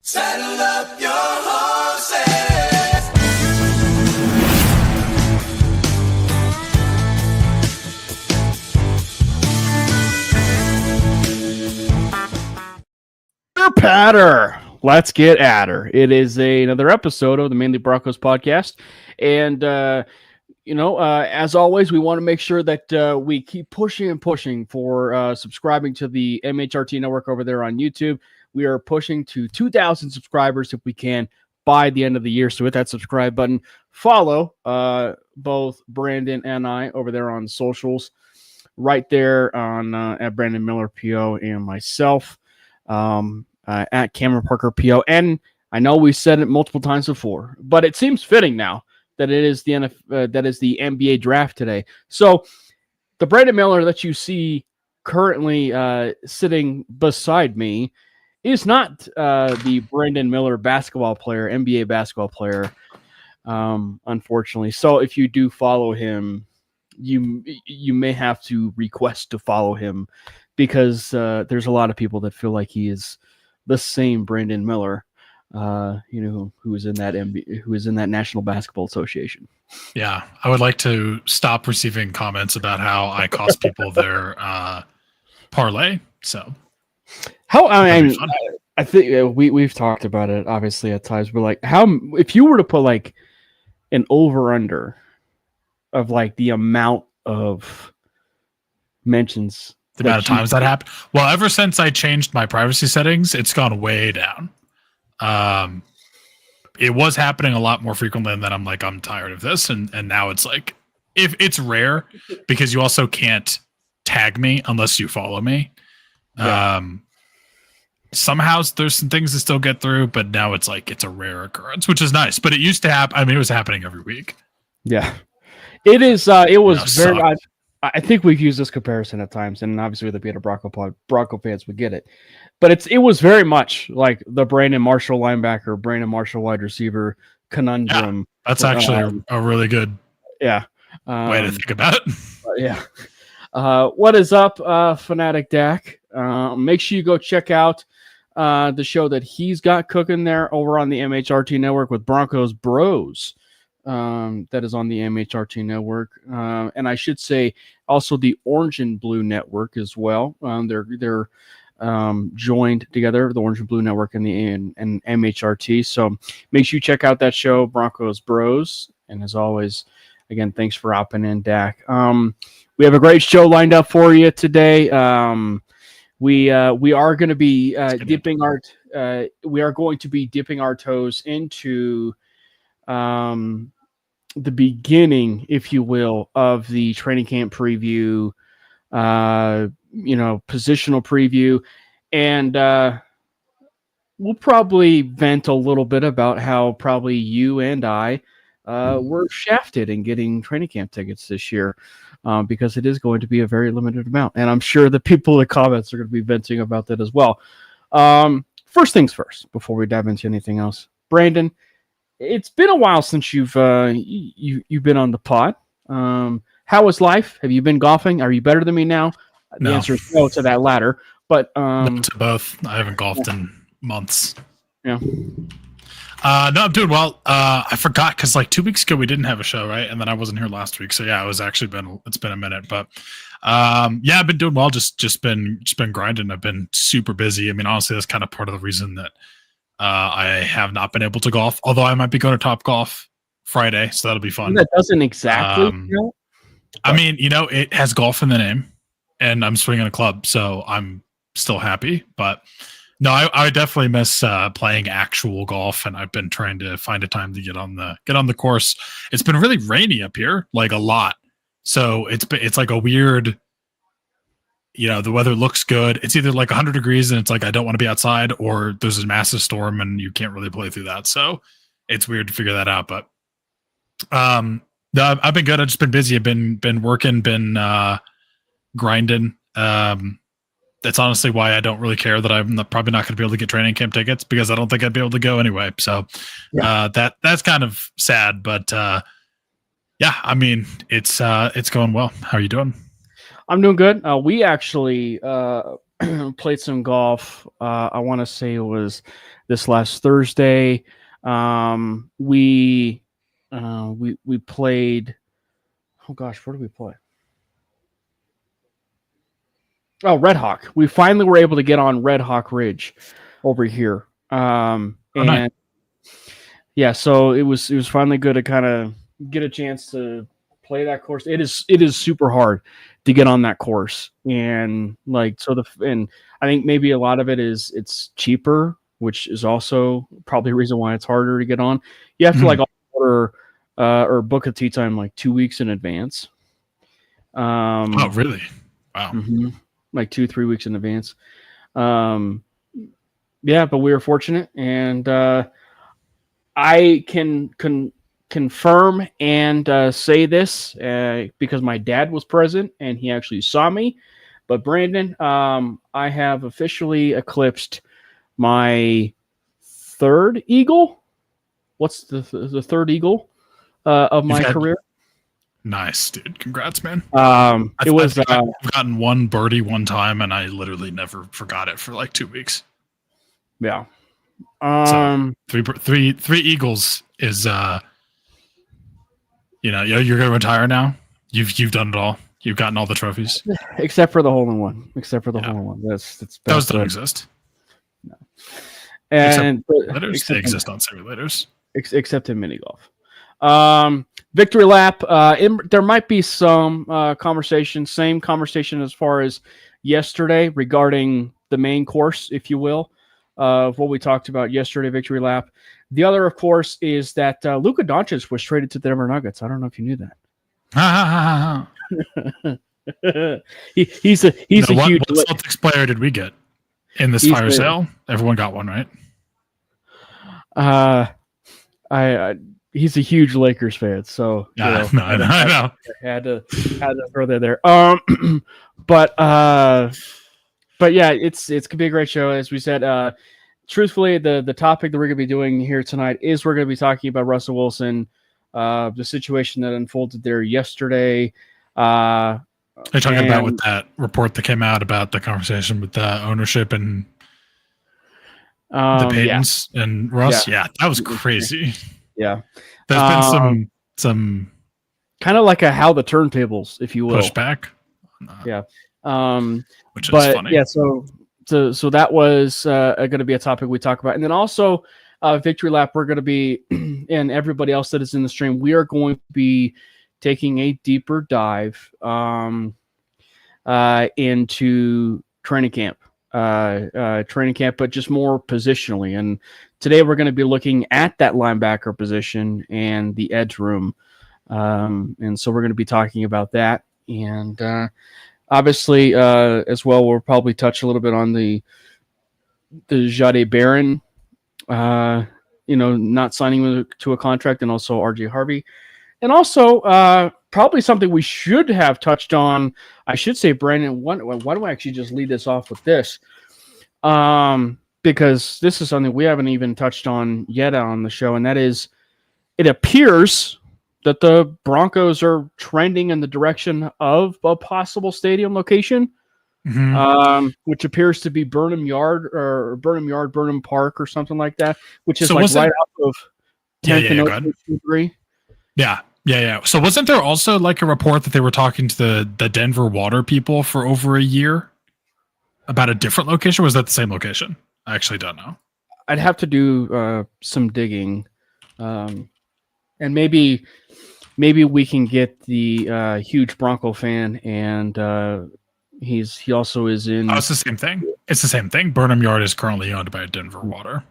Saddle up your horses. Patter. Let's get at her. It is another episode of the Manely Broncos Podcast. And, as always, we want to make sure that we keep pushing and pushing for subscribing to the MHRT network over there on YouTube. We are pushing to 2,000 subscribers if we can by the end of the year. So hit that subscribe button. Follow both Brandon and I over there on socials, right there on at Brandon Miller PO and myself at Cameron Parker PO. And I know we said it multiple times before, but it seems fitting now that it is the NBA draft today. So the Brandon Miller that you see currently sitting beside me is not the Brandon Miller basketball player, NBA basketball player, unfortunately. So if you do follow him, you may have to request to follow him because there's a lot of people that feel like he is the same Brandon Miller, who is in that NBA, who is in that National Basketball Association. Yeah, I would like to stop receiving comments about how I cost people their parlay. So. I think we've talked about it obviously at times, but like if you were to put like an over under of like the amount of mentions, the amount of times that happened. Well, ever since I changed my privacy settings, it's gone way down. It was happening a lot more frequently, and then I'm like, I'm tired of this, and now it's like, if it's rare because you also can't tag me unless you follow me. Yeah. Somehow there's some things that still get through, but now it's like it's a rare occurrence, which is nice. But it used to happen. I mean, it was happening every week. Yeah, it is. It was very. I think we've used this comparison at times, and obviously the Peter Bronco fans would get it. But it was very much like the Brandon Marshall linebacker, Brandon Marshall wide receiver conundrum. Yeah, that's actually a really good way to think about it. Yeah. What is up, Fanatic Dak? Make sure you go check out the show that he's got cooking there over on the MHRT network with Broncos Bros. That is on the MHRT network. And I should say also the Orange and Blue network as well. They're joined together, the Orange and Blue network and MHRT. So make sure you check out that show, Broncos Bros. And as always, again, thanks for hopping in, Dak. We have a great show lined up for you today. We are going to be dipping our toes into the beginning, if you will, of the training camp preview, positional preview, and we'll probably vent a little bit about how probably you and I were shafted in getting training camp tickets this year. Because it is going to be a very limited amount. And I'm sure the people in the comments are going to be venting about that as well. First things first, before we dive into anything else. Brandon, it's been a while since you've been on the pod. How is life? Have you been golfing? Are you better than me now? No. The answer is no to that latter. But no to both. I haven't golfed in months. Yeah. No, I'm doing well. I forgot because like 2 weeks ago we didn't have a show, right? And then I wasn't here last week, so yeah, it's been a minute. But I've been doing well. Just been grinding. I've been super busy. I mean, honestly, that's kind of part of the reason that I have not been able to golf. Although I might be going to Top Golf Friday, so that'll be fun. That doesn't exactly. I mean, it has golf in the name, and I'm swinging a club, so I'm still happy, but. No, I definitely miss playing actual golf, and I've been trying to find a time to get on the course. It's been really rainy up here, like a lot. So it's like a weird, the weather looks good. It's either like 100 degrees and it's like I don't want to be outside, or there's a massive storm and you can't really play through that. So it's weird to figure that out. But no, I've been good. I've just been busy. I've been working, been grinding. That's honestly why I don't really care that I'm probably not going to be able to get training camp tickets, because I don't think I'd be able to go anyway. So that's kind of sad, but I mean, it's going well. How are you doing? I'm doing good. We actually played some golf. I want to say it was this last Thursday. We played. Oh gosh, where did we play? Oh, Red Hawk. We finally were able to get on Red Hawk Ridge over here. Nice. Yeah, so it was finally good to kind of get a chance to play that course. It is super hard to get on that course, and and I think maybe a lot of it is it's cheaper, which is also probably a reason why it's harder to get on. You have to order or book a tee time like 2 weeks in advance. Oh, really? Wow. Mm-hmm. Like 2-3 weeks in advance. Yeah, but we were fortunate, and I can confirm and say this because my dad was present and he actually saw me. But Brandon, I have officially eclipsed my third eagle. What's the third eagle of my career? Nice, dude. Congrats, man. I've gotten one birdie one time, and I literally never forgot it for like 2 weeks. Yeah. So three eagles is you're gonna retire now. You've done it all. You've gotten all the trophies, except for the hole in one. Except for the hole in one. Those don't exist. No. And they exist on simulators, except in mini golf. Victory lap. There might be some conversation, same conversation as far as yesterday regarding the main course, if you will, of what we talked about yesterday. Victory lap. The other, of course, is that Luka Doncic was traded to the Denver Nuggets. I don't know if you knew that. He's a huge. What Celtics player did we get in this fire sale? Everyone got one, right? He's a huge Lakers fan, so I know. Had to throw that there. But yeah, it's gonna be a great show, as we said. Truthfully, the topic that we're gonna be doing here tonight is we're gonna be talking about Russell Wilson, the situation that unfolded there yesterday. Are you talking about with that report that came out about the conversation with the ownership and the Paytons and Russ? Yeah, that was crazy. Yeah, there's been some kind of like a how the turntables, if you will, pushback. Yeah, which is funny. Yeah, so that was going to be a topic we talk about, and then also Victory Lap. We're going to be, and everybody else that is in the stream, we are going to be taking a deeper dive into training camp, but just more positionally. And today we're going to be looking at that linebacker position and the edge room. And so we're going to be talking about that. And obviously, as well, we'll probably touch a little bit on the Jade Barron, not signing to a contract, and also RJ Harvey. And also, probably something we should have touched on. I should say, Brandon, why do I actually just lead this off with this? Because this is something we haven't even touched on yet on the show, and that is, it appears that the Broncos are trending in the direction of a possible stadium location, which appears to be Burnham Park, or something like that, which is right out of 10th and 3. Yeah. So wasn't there also like a report that they were talking to the Denver water people for over a year about a different location? Or was that the same location? I actually don't know. I'd have to do some digging, and maybe we can get the huge Bronco fan, and he also is in. Oh, it's the same thing. It's the same thing. Burnham Yard is currently owned by Denver Water.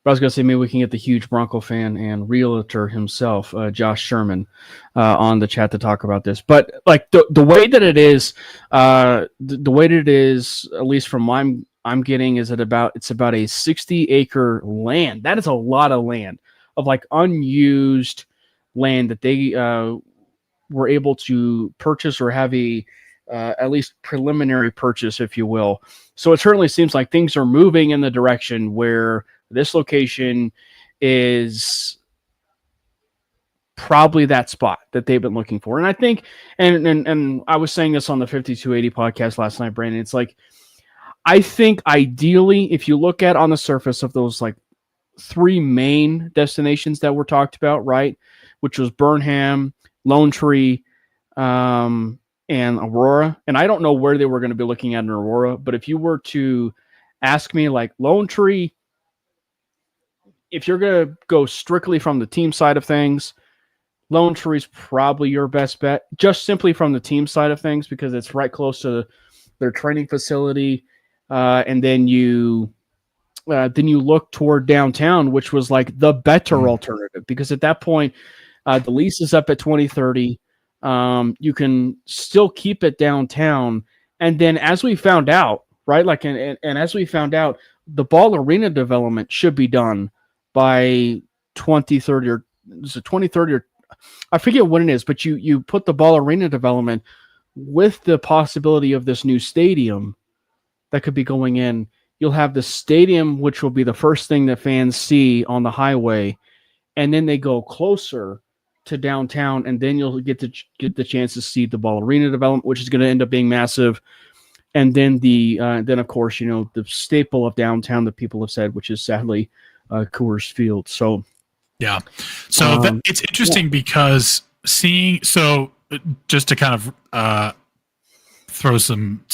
I was going to say maybe we can get the huge Bronco fan and realtor himself, Josh Sherman, on the chat to talk about this. But like the way that it is, the way that it is, at least from I'm getting, is it's about a 60-acre land. That is a lot of land, of like unused land that they were able to purchase, or have a at least preliminary purchase, if you will. So it certainly seems like things are moving in the direction where this location is probably that spot that they've been looking for. And I think, and I was saying this on the 5280 podcast last night, Brandon, it's like, I think ideally, if you look at on the surface of those like 3 main destinations that were talked about, right, which was Burnham, Lone Tree, and Aurora. And I don't know where they were going to be looking at in Aurora, but if you were to ask me, like Lone Tree, if you're going to go strictly from the team side of things, Lone Tree is probably your best bet, just simply from the team side of things, because it's right close to their training facility. And then you look toward downtown, which was like the better alternative, because at that point, the lease is up at 2030. You can still keep it downtown. And then as we found out, right, like, and as we found out, the Ball Arena development should be done by 2030 or is it 2030 or I forget what it is, but you put the Ball Arena development with the possibility of this new stadium that could be going in. You'll have the stadium, which will be the first thing that fans see on the highway, and then they go closer to downtown, and then you'll get the chance to see the Ball Arena development, which is going to end up being massive. And then then of course, the staple of downtown that people have said, which is sadly Coors Field. So yeah, so it's interesting because just to kind of throw some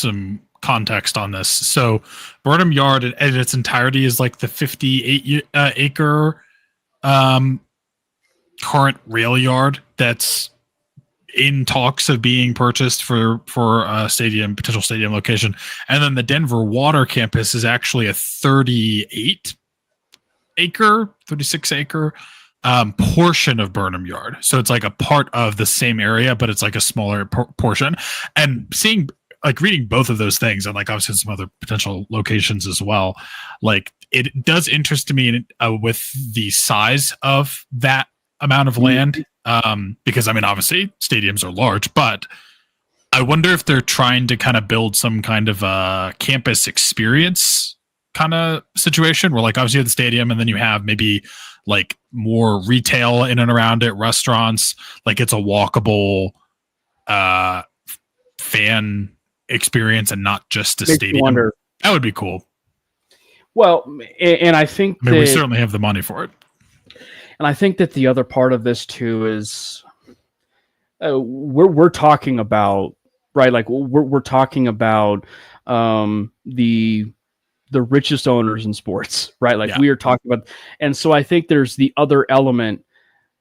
context on this. So Burnham Yard in its entirety is like the 58 acre current rail yard that's in talks of being purchased for a potential stadium location. And then the Denver Water campus is actually a 36 acre portion of Burnham Yard. So it's like a part of the same area, but it's like a smaller portion. And reading both of those things, and like obviously some other potential locations as well, like it does interest me with the size of that amount of land. Because I mean, obviously stadiums are large, but I wonder if they're trying to kind of build some kind of a campus experience kind of situation where, like, obviously you have the stadium and then you have maybe like more retail in and around it, restaurants, like it's a walkable fan experience and not just a stadium. Wonder. That would be cool. Well, and I think we certainly have the money for it. And I think that the other part of this too is we're talking about, right? Like we're talking about the richest owners in sports, right? Like we are talking about, and so I think there's the other element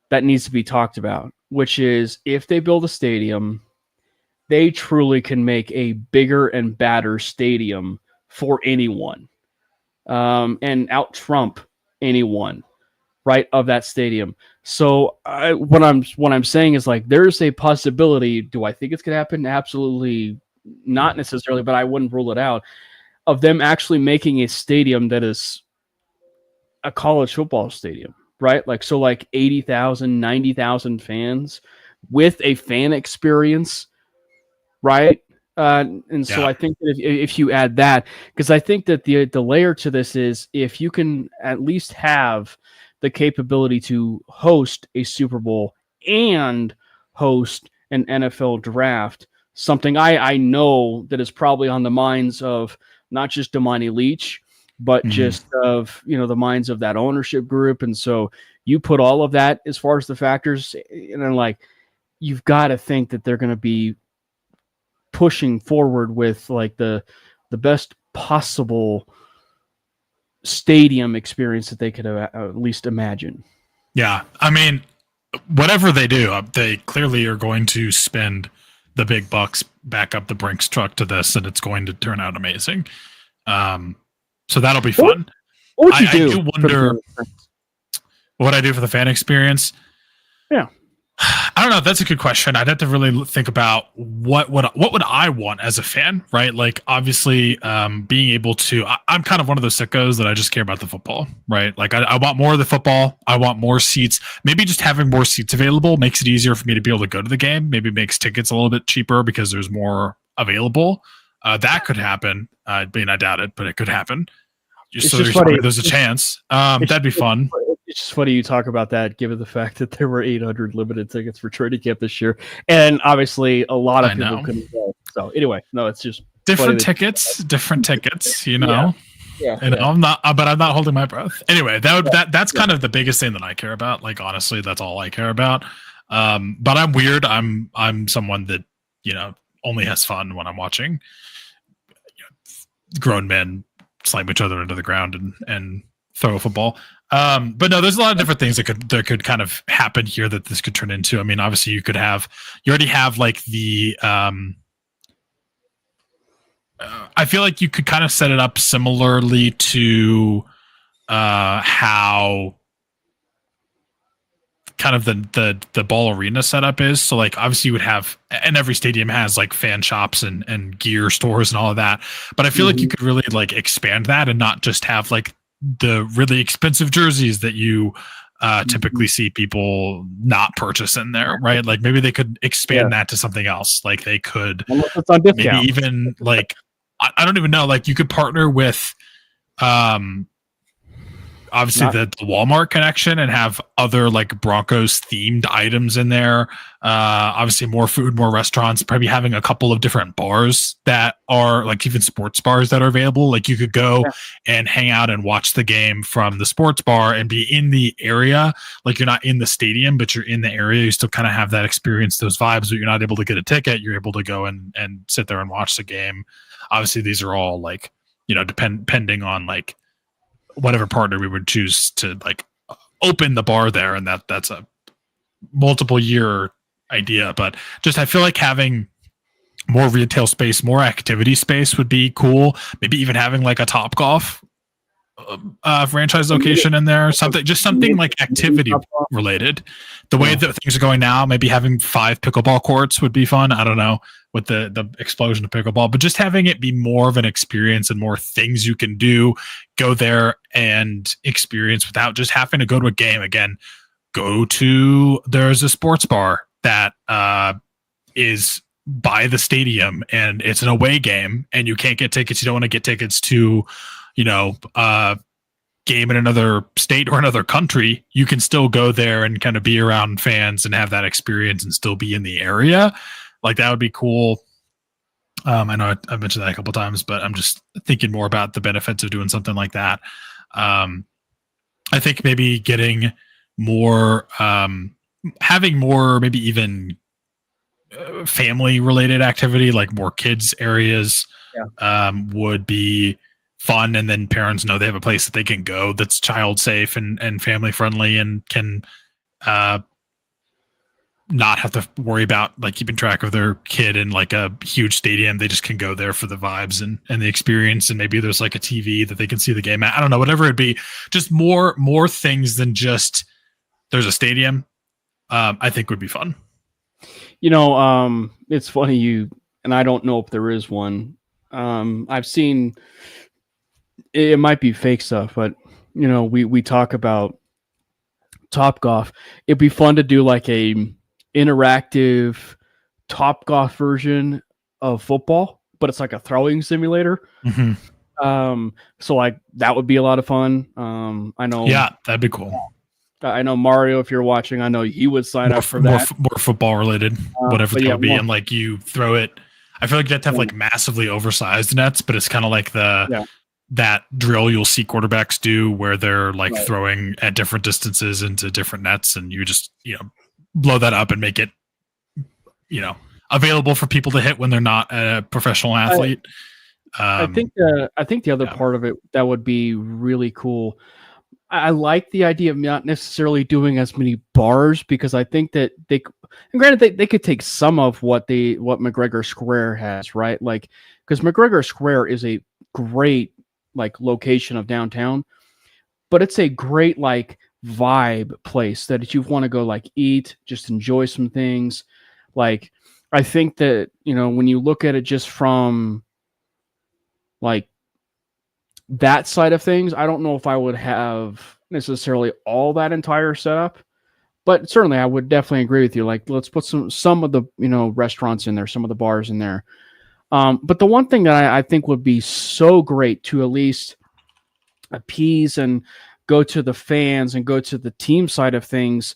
that needs to be talked about, which is if they build a stadium, they truly can make a bigger and badder stadium for anyone, and out trump anyone, right, of that stadium. So what I'm saying is, like, there's a possibility. Do I think it's going to happen? Absolutely not necessarily, but I wouldn't rule it out, of them actually making a stadium that is a college football stadium, right? Like, so like 80,000, 90,000 fans with a fan experience, right? And so I think that if you add that, because I think that the layer to this is if you can at least have the capability to host a Super Bowl and host an NFL draft, something I know that is probably on the minds of not just Damani Leach, but just of, the minds of that ownership group. And so you put all of that as far as the factors, and then, like, you've got to think that they're going to be pushing forward with like the best possible stadium experience that they could at least imagine. Yeah. I mean, whatever they do, they clearly are going to spend the big bucks, back up the Brinks truck to this, and it's going to turn out amazing. So that'll be fun. I do wonder what I do for the fan experience. Yeah. I don't know. That's a good question. I'd have to really think about what would I want as a fan, right? Like, obviously, being able to. I'm kind of one of those sickos that I just care about the football, right? Like, I want more of the football. I want more seats. Maybe just having more seats available makes it easier for me to be able to go to the game. Maybe makes tickets a little bit cheaper because there's more available. That could happen. I mean, I doubt it, but it could happen. There's a chance. That'd be fun. It's just funny you talk about that, given the fact that there were 800 limited tickets for training camp this year, and obviously a lot of people couldn't go. So anyway, no, it's just different tickets, you know. Yeah. And I'm not holding my breath. Anyway, that's kind of the biggest thing that I care about. Like, honestly, that's all I care about. But I'm weird. I'm someone that, you know, only has fun when I'm watching grown men slam each other into the ground and throw a football. But no, there's a lot of different things that could kind of happen here that this could turn into. I mean, obviously you already have like the, I feel like you could kind of set it up similarly to, how kind of the ball arena setup is. So like, obviously you would have, and every stadium has like fan shops and gear stores and all of that. But I feel like you could really like expand that and not just have like the really expensive jerseys that you typically see people not purchase in there, right? Like maybe they could expand that to something else. Like they could maybe even like, I don't even know, like you could partner with obviously the Walmart connection and have other like Broncos themed items in there. Obviously more food, more restaurants, probably having a couple of different bars that are like even sports bars that are available. Like you could go and hang out and watch the game from the sports bar and be in the area. Like you're not in the stadium, but you're in the area. You still kind of have that experience, those vibes, but you're not able to get a ticket. You're able to go and sit there and watch the game. Obviously these are all like, you know, depending on like whatever partner we would choose to like open the bar there. And that's a multiple year idea, but just, I feel like having more retail space, more activity space would be cool. Maybe even having like a Topgolf franchise location in there, something like activity related. The way that things are going now, maybe having 5 pickleball courts would be fun. I don't know, with the explosion of pickleball, but just having it be more of an experience and more things you can do, go there and experience without just having to go to a game. Again, there's a sports bar that is by the stadium and it's an away game and you can't get tickets. You don't want to get tickets to, you know, game in another state or another country. You can still go there and kind of be around fans and have that experience and still be in the area. Like that would be cool. I know I've mentioned that a couple of times, but I'm just thinking more about the benefits of doing something like that. I think maybe getting more, having more, maybe even family related activity, like more kids areas, would be fun. And then parents know they have a place that they can go that's child safe and family friendly and can, not have to worry about like keeping track of their kid in like a huge stadium. They just can go there for the vibes and the experience. And maybe there's like a TV that they can see the game at. I don't know, whatever it'd be, just more things than just there's a stadium. I think would be fun. You know, it's funny and I don't know if there is one. I've seen, it might be fake stuff, but you know, we talk about Topgolf. It'd be fun to do like a interactive Topgolf version of football, but it's like a throwing simulator. So like that would be a lot of fun. I know. Yeah, that'd be cool. I know Mario, if you're watching, I know he would sign up for that. More football related, whatever that would be. And like you throw it, I feel like you have to have like massively oversized nets, but it's kind of like that drill you'll see quarterbacks do where they're like throwing at different distances into different nets, and you just, you know, blow that up and make it, you know, available for people to hit when they're not a professional athlete. I think the other part of it that would be really cool. I like the idea of not necessarily doing as many bars, because I think that and granted they could take some of what McGregor Square has, right? Like, because McGregor Square is a great like location of downtown, but it's a great like vibe place that if you want to go like eat, just enjoy some things. Like, I think that, you know, when you look at it just from like that side of things, I don't know if I would have necessarily all that entire setup, but certainly I would definitely agree with you. Like, let's put some of the, you know, restaurants in there, some of the bars in there. But the one thing that I think would be so great to at least appease and go to the fans and go to the team side of things.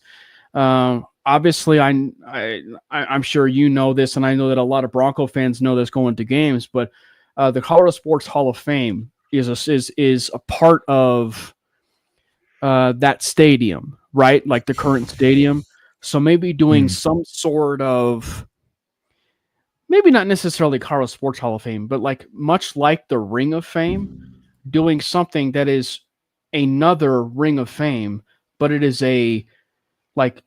Obviously, I'm sure you know this, and I know that a lot of Bronco fans know this going to games, but the Colorado Sports Hall of Fame is a part of that stadium, right? Like the current stadium. So maybe doing some sort of, maybe not necessarily Colorado Sports Hall of Fame, but like much like the Ring of Fame, doing something that is another Ring of Fame, but it is a like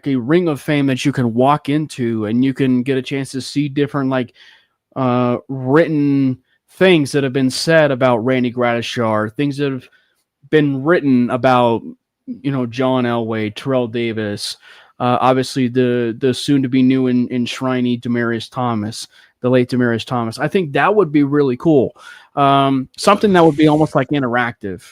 a Ring of Fame that you can walk into and you can get a chance to see different like written things that have been said about Randy Gradishar, things that have been written about, John Elway, Terrell Davis, obviously the soon to be new and enshrinee Demaryius Thomas, the late Demaryius Thomas. I think that would be really cool. Something that would be almost like interactive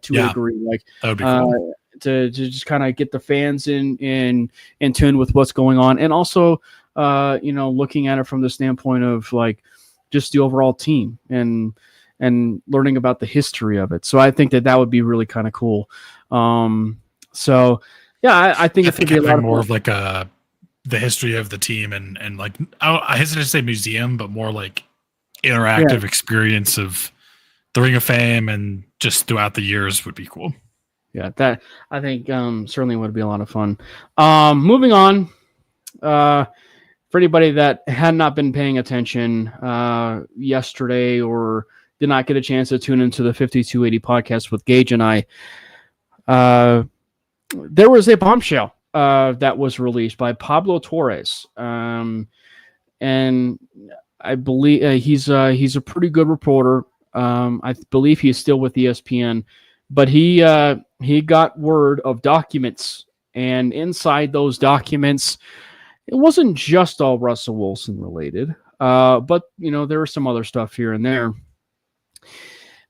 to a degree, like that would be cool. To just kind of get the fans in tune with what's going on, and also looking at it from the standpoint of like just the overall team and learning about the history of it. So I think that would be really kind of cool. So yeah, I think it's going to be a lot more of like the history of the team and like I hesitate to say museum, but more like interactive experience of the Ring of Fame and just throughout the years would be cool. Yeah, that I think certainly would be a lot of fun. Moving on, for anybody that had not been paying attention yesterday or did not get a chance to tune into the 5280 podcast with Gage and I, there was a bombshell that was released by Pablo Torres, and I believe he's a pretty good reporter. I believe he is still with ESPN, but he got word of documents, and inside those documents, it wasn't just all Russell Wilson related, but there was some other stuff here and there.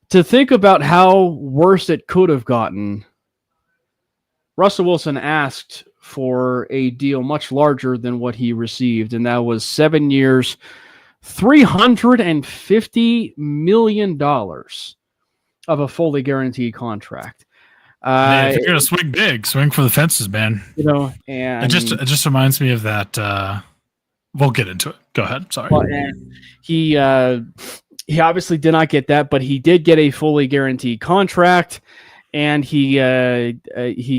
To think about how worse it could have gotten, Russell Wilson asked for a deal much larger than what he received, and that was 7 years, $350 million of a fully guaranteed contract. If you're gonna swing big, swing for the fences, man. And it just reminds me of that. We'll get into it. Go ahead. Sorry. Well, and he obviously did not get that, but he did get a fully guaranteed contract, and he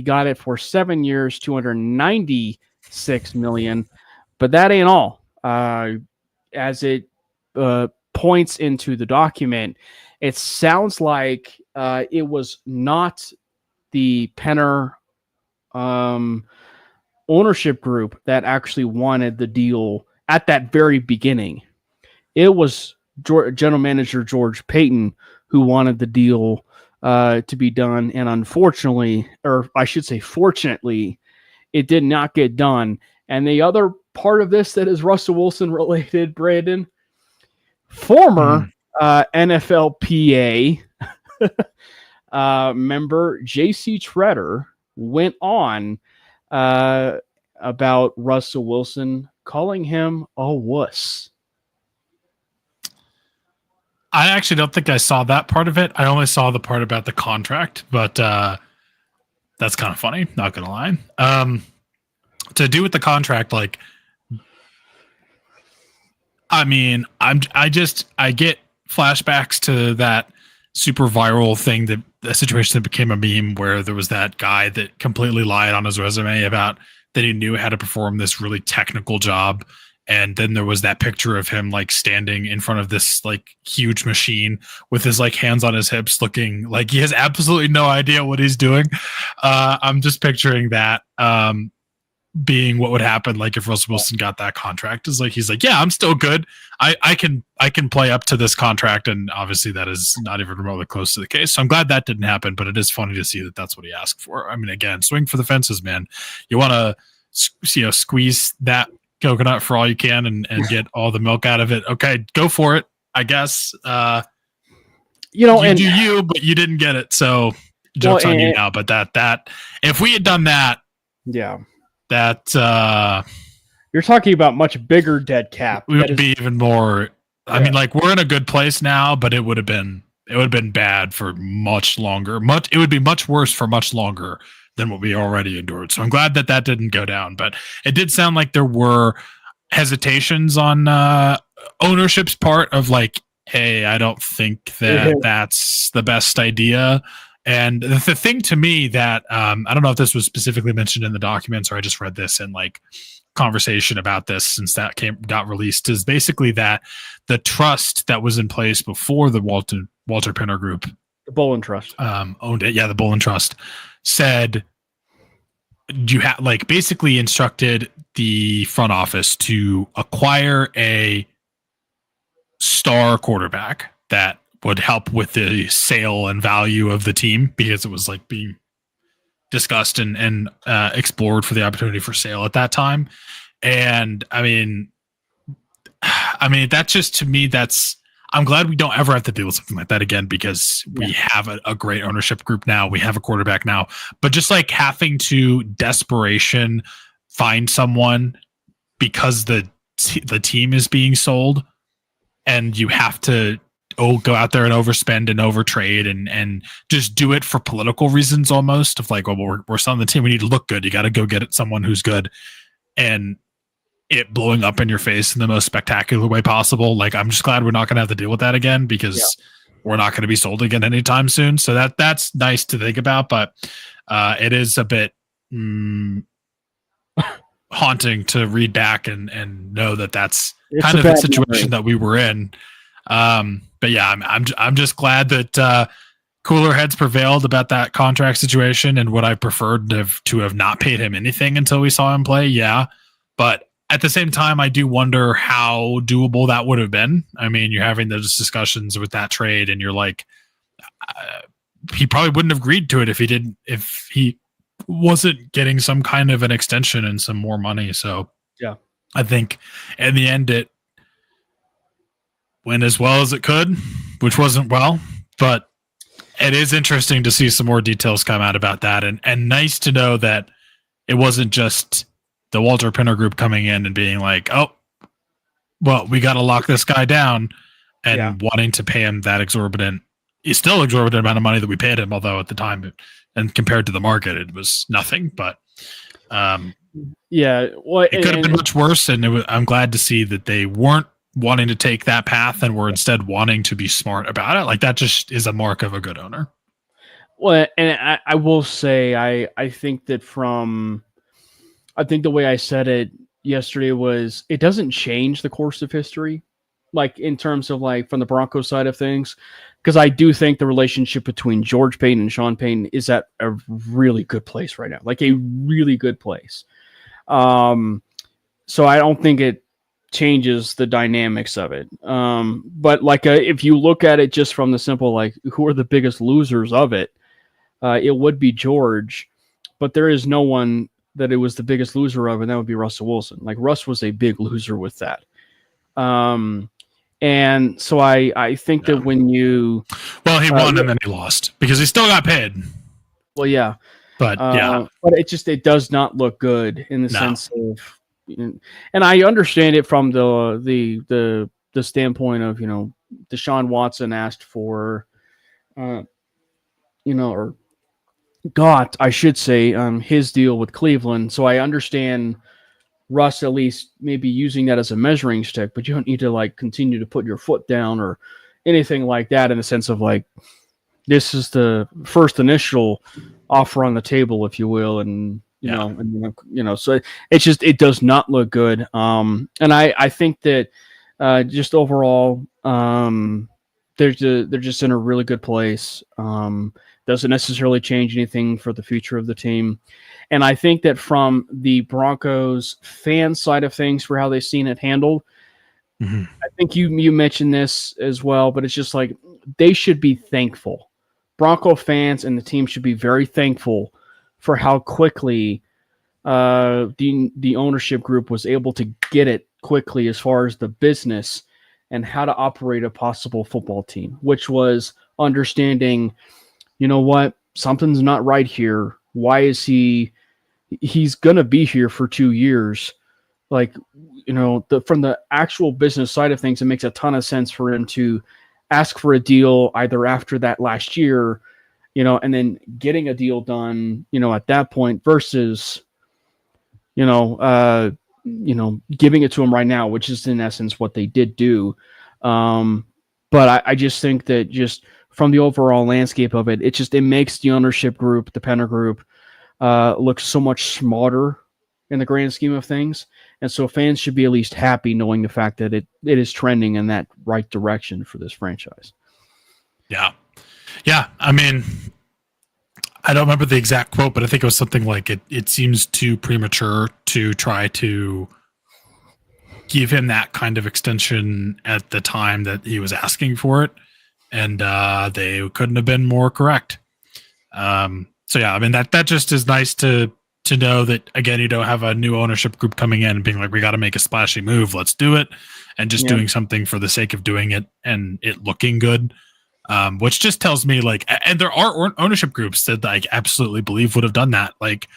got it for 7 years, $296 million. But that ain't all. As it points into the document, it sounds like it was not the Penner ownership group that actually wanted the deal at that very beginning. It was general manager George Payton who wanted the deal to be done, and unfortunately, or I should say fortunately, it did not get done. And the other part of this that is Russell Wilson related, Brandon, former NFLPA member J.C. Treader went on about Russell Wilson, calling him a wuss. I actually don't think I saw that part of it. I only saw the part about the contract, but that's kind of funny, not gonna lie. To do with the contract, like, I mean, I get flashbacks to that super viral thing, that a situation that became a meme where there was that guy that completely lied on his resume about that he knew how to perform this really technical job. And then there was that picture of him like standing in front of this like huge machine with his like hands on his hips, looking like he has absolutely no idea what he's doing. I'm just picturing that being what would happen like if Russell Wilson got that contract. Is like he's like, yeah, I'm still good. I can play up to this contract, and obviously that is not even remotely close to the case. So I'm glad that didn't happen, but it is funny to see that that's what he asked for. I mean, again, swing for the fences, man. You want to squeeze that coconut for all you can and get all the milk out of it. Okay, go for it, I guess. You do you, but you didn't get it, so joke's on you now. But that if we had done that, that you're talking about much bigger dead cap. We would be even more. Yeah. I mean, like, we're in a good place now, but it would have been bad for much longer. It would be much worse for much longer than what we already endured. So I'm glad that didn't go down, but it did sound like there were hesitations on ownership's part of like, hey, I don't think that that's the best idea. And the thing to me that I don't know if this was specifically mentioned in the documents or I just read this in like conversation about this since that got released, is basically that the trust that was in place before the Walter Penner Group, the Bolin Trust, owned it. Yeah, the Bolin Trust said you had like basically instructed the front office to acquire a star quarterback that would help with the sale and value of the team, because it was like being discussed and explored for the opportunity for sale at that time. And I mean, that just, to me, I'm glad we don't ever have to deal with something like that again, because we have a great ownership group now. We have a quarterback now, but just like having to desperation find someone because the team is being sold, and you have to go out there and overspend and overtrade and just do it for political reasons, almost of like, well, we're selling the team. We need to look good. You got to go get someone who's good, and it blowing up in your face in the most spectacular way possible. Like, I'm just glad we're not going to have to deal with that again, because we're not going to be sold again anytime soon. So that's nice to think about, but it is a bit haunting to read back and know that that's kind of the situation that we were in. But yeah, I'm just glad that cooler heads prevailed about that contract situation, and would I preferred to have not paid him anything until we saw him play? Yeah, but at the same time, I do wonder how doable that would have been. I mean, you're having those discussions with that trade, and you're like, he probably wouldn't have agreed to it if he wasn't getting some kind of an extension and some more money. So yeah, I think in the end it went as well as it could, which wasn't well, but it is interesting to see some more details come out about that, and nice to know that it wasn't just the Walter Penner Group coming in and being like, oh, well, we got to lock this guy down, and wanting to pay him that exorbitant amount of money that we paid him, although at the time and compared to the market, it was nothing. But well, it could have been much worse, and I'm glad to see that they weren't wanting to take that path and were instead wanting to be smart about it. Like, that just is a mark of a good owner. Well, and I will say, I think that I think the way I said it yesterday was, it doesn't change the course of history, like in terms of like from the Broncos side of things, because I do think the relationship between George Payton and Sean Payton is at a really good place right now, like a really good place. So I don't think it changes the dynamics of it. But like if you look at it just from the simple, like, who are the biggest losers of it? It would be George, but there is no one that it was the biggest loser of, and that would be Russell Wilson. Like, Russ was a big loser with that. And so I think that when you... Well, he won and then he lost because he still got paid. Well, yeah. But but it does not look good in the sense of... And I understand it from the standpoint of, Deshaun Watson asked for, or got, I should say, his deal with Cleveland. So I understand Russ at least maybe using that as a measuring stick, but you don't need to like continue to put your foot down or anything like that, in the sense of like, this is the first initial offer on the table, if you will. And, so it does not look good. And I think that just overall, they're just in a really good place. Doesn't necessarily change anything for the future of the team. And I think that from the Broncos fan side of things, for how they've seen it handled, I think you mentioned this as well, but it's just like, they should be thankful. Bronco fans and the team should be very thankful for how quickly the ownership group was able to get it quickly as far as the business and how to operate a possible football team, which was understanding, you know what, something's not right here. Why is he's going to be here for 2 years. Like, from the actual business side of things, it makes a ton of sense for him to ask for a deal either after that last year, and then getting a deal done, at that point versus, giving it to him right now, which is in essence what they did do. But I just think that just from the overall landscape of it, it makes the ownership group, the Penner group, look so much smarter in the grand scheme of things. And so fans should be at least happy knowing the fact that it is trending in that right direction for this franchise. Yeah. Yeah. I mean, I don't remember the exact quote, but I think it was something like it seems too premature to try to give him that kind of extension at the time that he was asking for it. And they couldn't have been more correct. So yeah, I mean, that just is nice to know that, again, you don't have a new ownership group coming in and being like, we got to make a splashy move, let's do it, and just doing something for the sake of doing it and it looking good, which just tells me, like, and there are ownership groups that I absolutely believe would have done that. Like,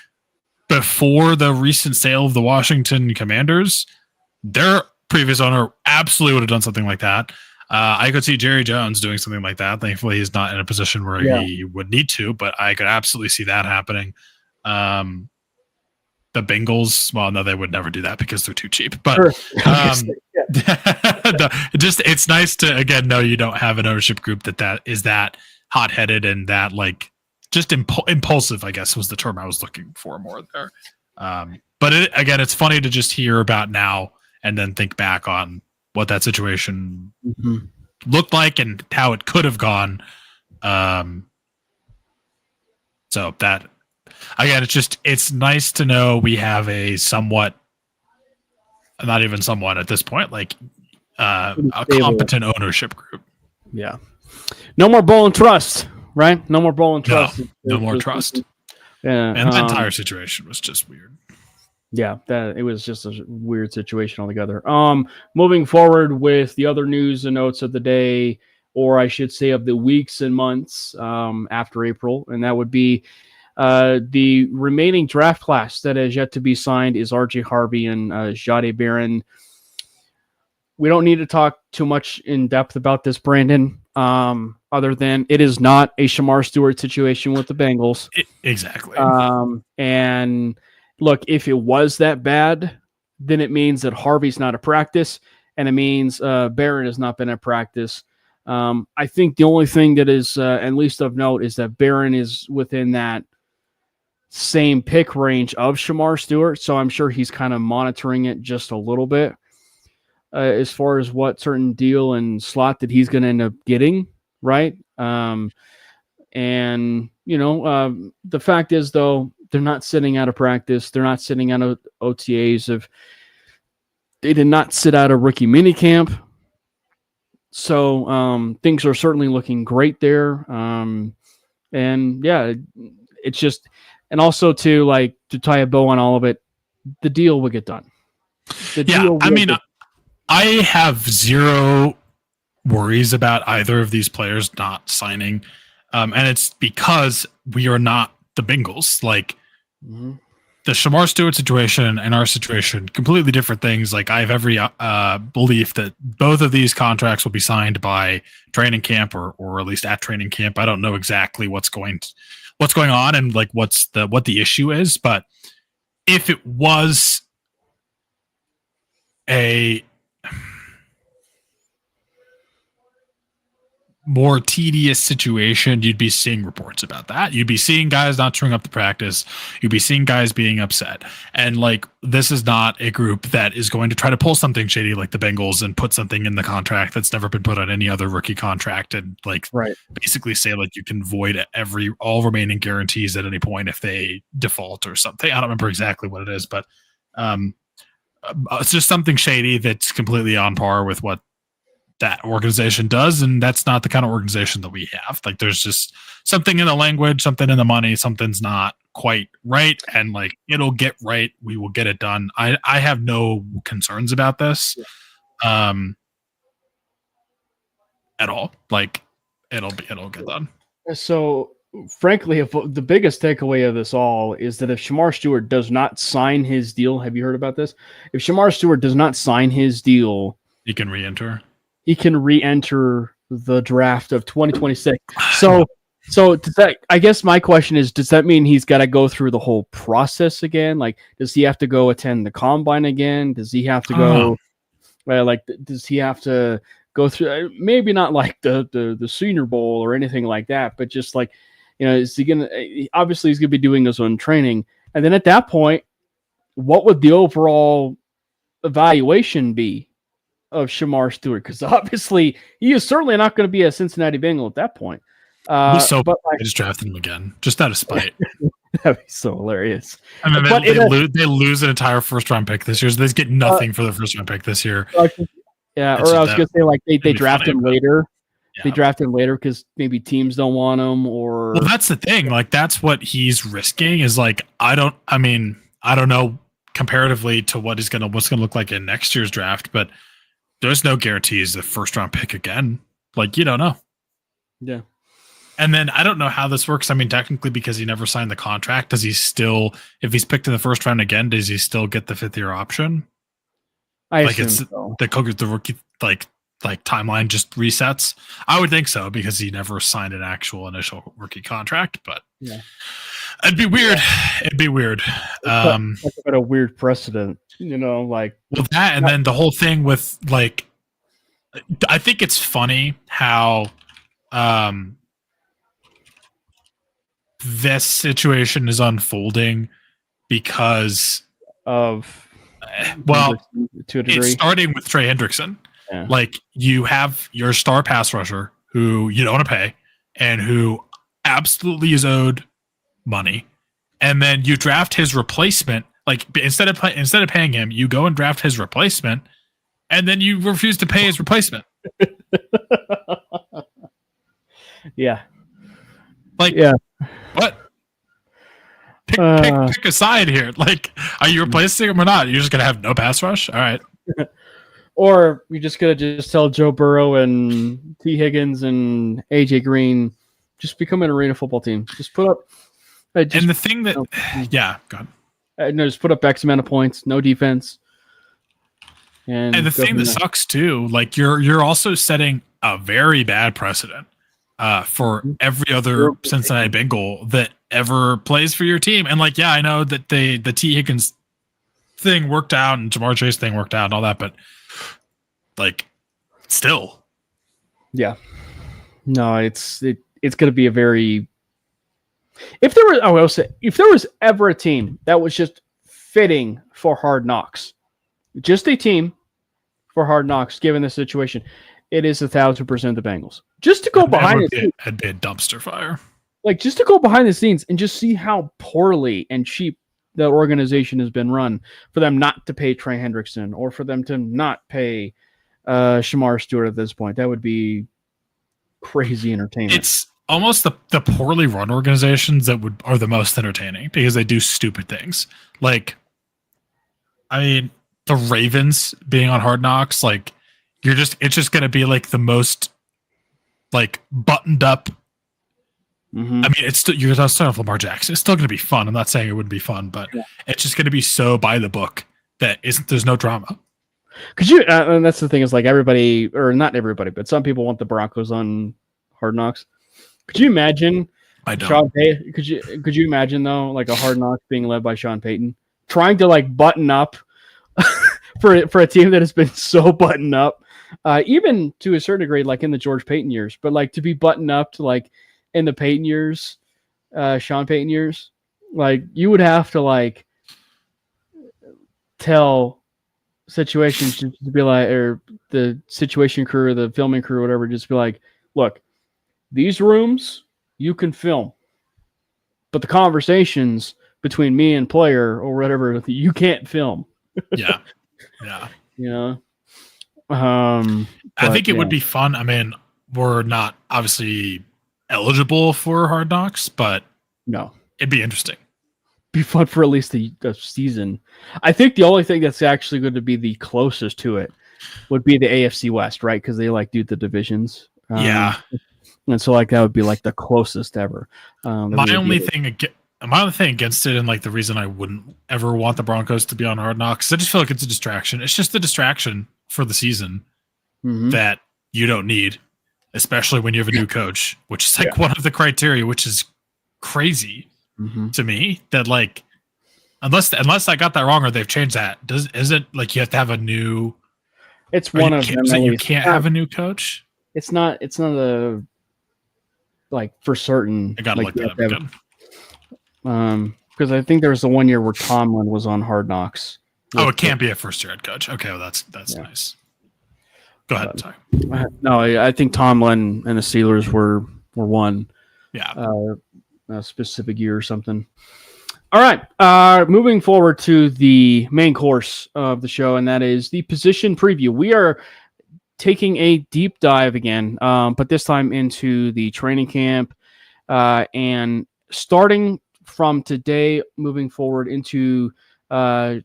before the recent sale of the Washington Commanders, their previous owner absolutely would have done something like that. I could see Jerry Jones doing something like that. Thankfully, he's not in a position where he would need to, but I could absolutely see that happening. The Bengals, well, no, they would never do that because they're too cheap. But it's nice to, again, know you don't have an ownership group that is that hot-headed and that, like, just impulsive, I guess was the term I was looking for more there. But again, it's funny to just hear about now and then think back on what that situation looked like and how it could have gone. So that, again, it's nice to know we have a somewhat, not even somewhat at this point, like a competent ownership group. Yeah. No more Bull and Trust, right? No more Bull and Trust. No more trust. Yeah. And the entire situation was just weird. Yeah, it was just a weird situation altogether. Moving forward with the other news and notes of the day, or I should say of the weeks and months after April, and that would be the remaining draft class that has yet to be signed is R.J. Harvey and Jahdae Barron. We don't need to talk too much in depth about this, Brandon, other than it is not a Shamar Stewart situation with the Bengals. Exactly. And look, if it was that bad, then it means that Harvey's not at practice, and it means Barron has not been at practice. I think the only thing that is at least of note is that Barron is within that same pick range of Shamar Stewart, so I'm sure he's kind of monitoring it just a little bit as far as what certain deal and slot that he's going to end up getting, right? And, you know, the fact is, though, they're not sitting out of practice. They're not sitting out of OTAs. They did not sit out of rookie minicamp. So things are certainly looking great there. And, yeah, it's just – and also, to tie a bow on all of it, the deal will get done. I have zero worries about either of these players not signing. And it's because we are not the Bengals. Like, the Shamar Stewart situation and our situation, completely different things. Like, I have every belief that both of these contracts will be signed by training camp or at least at training camp. I don't know exactly what's going on and like what the issue is, but if it was a more tedious situation, you'd be seeing reports about that. You'd be seeing guys not showing up to practice. You'd be seeing guys being upset. And like, this is not a group that is going to try to pull something shady like the Bengals and put something in the contract that's never been put on any other rookie contract and like basically say like you can void all remaining guarantees at any point if they default or something. I don't remember exactly what it is, but it's just something shady that's completely on par with what that organization does, and that's not the kind of organization that we have. Like, there's just something in the language, something in the money, something's not quite right, and like, it'll get right. We will get it done. I have no concerns about this at all. Like, it'll get done. So frankly, if the biggest takeaway of this all is that if Shamar Stewart does not sign his deal, have you heard about this? If Shamar Stewart does not sign his deal, he can re-enter. He can re-enter the draft of 2026. So does that? I guess my question is: does that mean he's got to go through the whole process again? Like, does he have to go attend the combine again? Does he have to go? Does he have to go through, maybe not like the Senior Bowl or anything like that, but just like, is he gonna? Obviously, he's gonna be doing his own training, and then at that point, what would the overall evaluation be of Shamar Stewart? Because obviously, he is certainly not going to be a Cincinnati Bengal at that point. But I just drafted him again, just out of spite. That'd be so hilarious. I mean, they lose an entire first round pick this year. So they get nothing for the first round pick this year. Yeah, or I was going to say, like, they draft him later. Yeah. They draft him later because maybe teams don't want him, or well, that's the thing. Like, that's what he's risking. Is like, I don't know comparatively to what's gonna look like in next year's draft, but there's no guarantees the first round pick again. Like, you don't know. Yeah. And then I don't know how this works. I mean, technically, because he never signed the contract, does he still, if he's picked in the first round again, does he still get the 5th year option? I like assume it's so. the rookie like timeline just resets. I would think so because he never signed an actual initial rookie contract. But yeah, it'd be weird. It'd be weird. Talk about a weird precedent, like well that, and then the whole thing with like, I think it's funny how this situation is unfolding because of to a degree. It's starting with Trey Hendrickson. Yeah. Like, you have your star pass rusher who you don't want to pay and who absolutely is owed money, and then you draft his replacement. Like, instead of paying him, you go and draft his replacement, and then you refuse to pay his replacement. Yeah. Like, yeah. What? Pick a side here. Like, are you replacing him or not? You're just gonna have no pass rush? All right. Or you're just gonna tell Joe Burrow and T. Higgins and AJ Green, just become an arena football team. Just put up. And the thing that, yeah, go ahead. No, just put up X amount of points, no defense. And the thing that sucks too, like you're also setting a very bad precedent for every other Cincinnati Bengal that ever plays for your team. And like, yeah, I know that the T. Higgins thing worked out and Jamar Chase thing worked out and all that, but like, still, yeah, no, it's going to be a very. If there was ever a team that was just fitting for Hard Knocks, just a team for Hard Knocks, given the situation, it is 1,000% the Bengals. Just to go behind the scenes, it'd be a dumpster fire. Like, just to go behind the scenes and just see how poorly and cheap the organization has been run, for them not to pay Trey Hendrickson or for them to not pay Shamar Stewart at this point. That would be crazy entertainment. It's almost the poorly run organizations that are the most entertaining because they do stupid things. Like, I mean, the Ravens being on Hard Knocks, like, it's just going to be like the most like buttoned up. Mm-hmm. I mean, you're starting off Lamar Jackson. It's still going to be fun. I'm not saying it wouldn't be fun, but it's just going to be so by the book that there's no drama. Could you? And that's the thing, is like, everybody, or not everybody, but some people want the Broncos on Hard Knocks. Could you imagine? I don't. Sean Payton, could you imagine though, like a Hard Knocks being led by Sean Payton, trying to like button up for a team that has been so buttoned up, even to a certain degree, like in the George Payton years, but like to be buttoned up to like in the Payton years, Sean Payton years, like you would have to like tell situations to be like, or the situation crew or the filming crew or whatever, just be like, look, these rooms you can film, but the conversations between me and player or whatever, you can't film. Yeah. I think it would be fun. I mean, we're not obviously eligible for Hard Knocks, but no, it'd be interesting. Be fun for at least a season. I think the only thing that's actually going to be the closest to it would be the AFC West, right? Because they like do the divisions. Yeah. And so like that would be like the closest ever. My only thing against it, and like the reason I wouldn't ever want the Broncos to be on Hard Knocks, I just feel like it's a distraction. It's just a distraction for the season that you don't need, especially when you have a new coach, which is like one of the criteria, which is crazy to me. That like, unless I got that wrong or they've changed that, is it like you have to have a new It's one of them. So you can't have a new coach? It's not a like for certain. I gotta like, look that up again. Because I think there was the 1 year where Tomlin was on Hard Knocks. Oh, it can't be a first-year head coach. Okay, well that's nice. Go ahead. Sorry. No, I think Tomlin and the Steelers were one. Yeah. A specific year or something. All right. Moving forward to the main course of the show, and that is the position preview. We are taking a deep dive again, but this time into the training camp, and starting from today, moving forward into training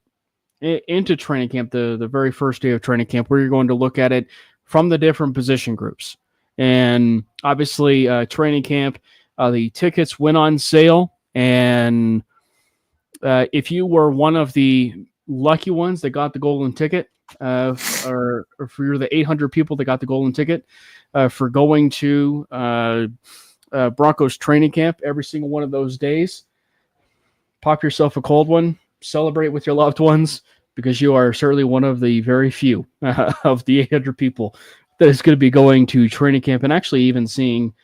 camp, the very first day of training camp, we're going to look at it from the different position groups. And obviously, training camp, the tickets went on sale, and if you were one of the lucky ones that got the golden ticket, or if you're the 800 people that got the golden ticket for going to Broncos training camp every single one of those days, pop yourself a cold one, celebrate with your loved ones, because you are certainly one of the very few of the 800 people that is going to be going to training camp and actually even seeing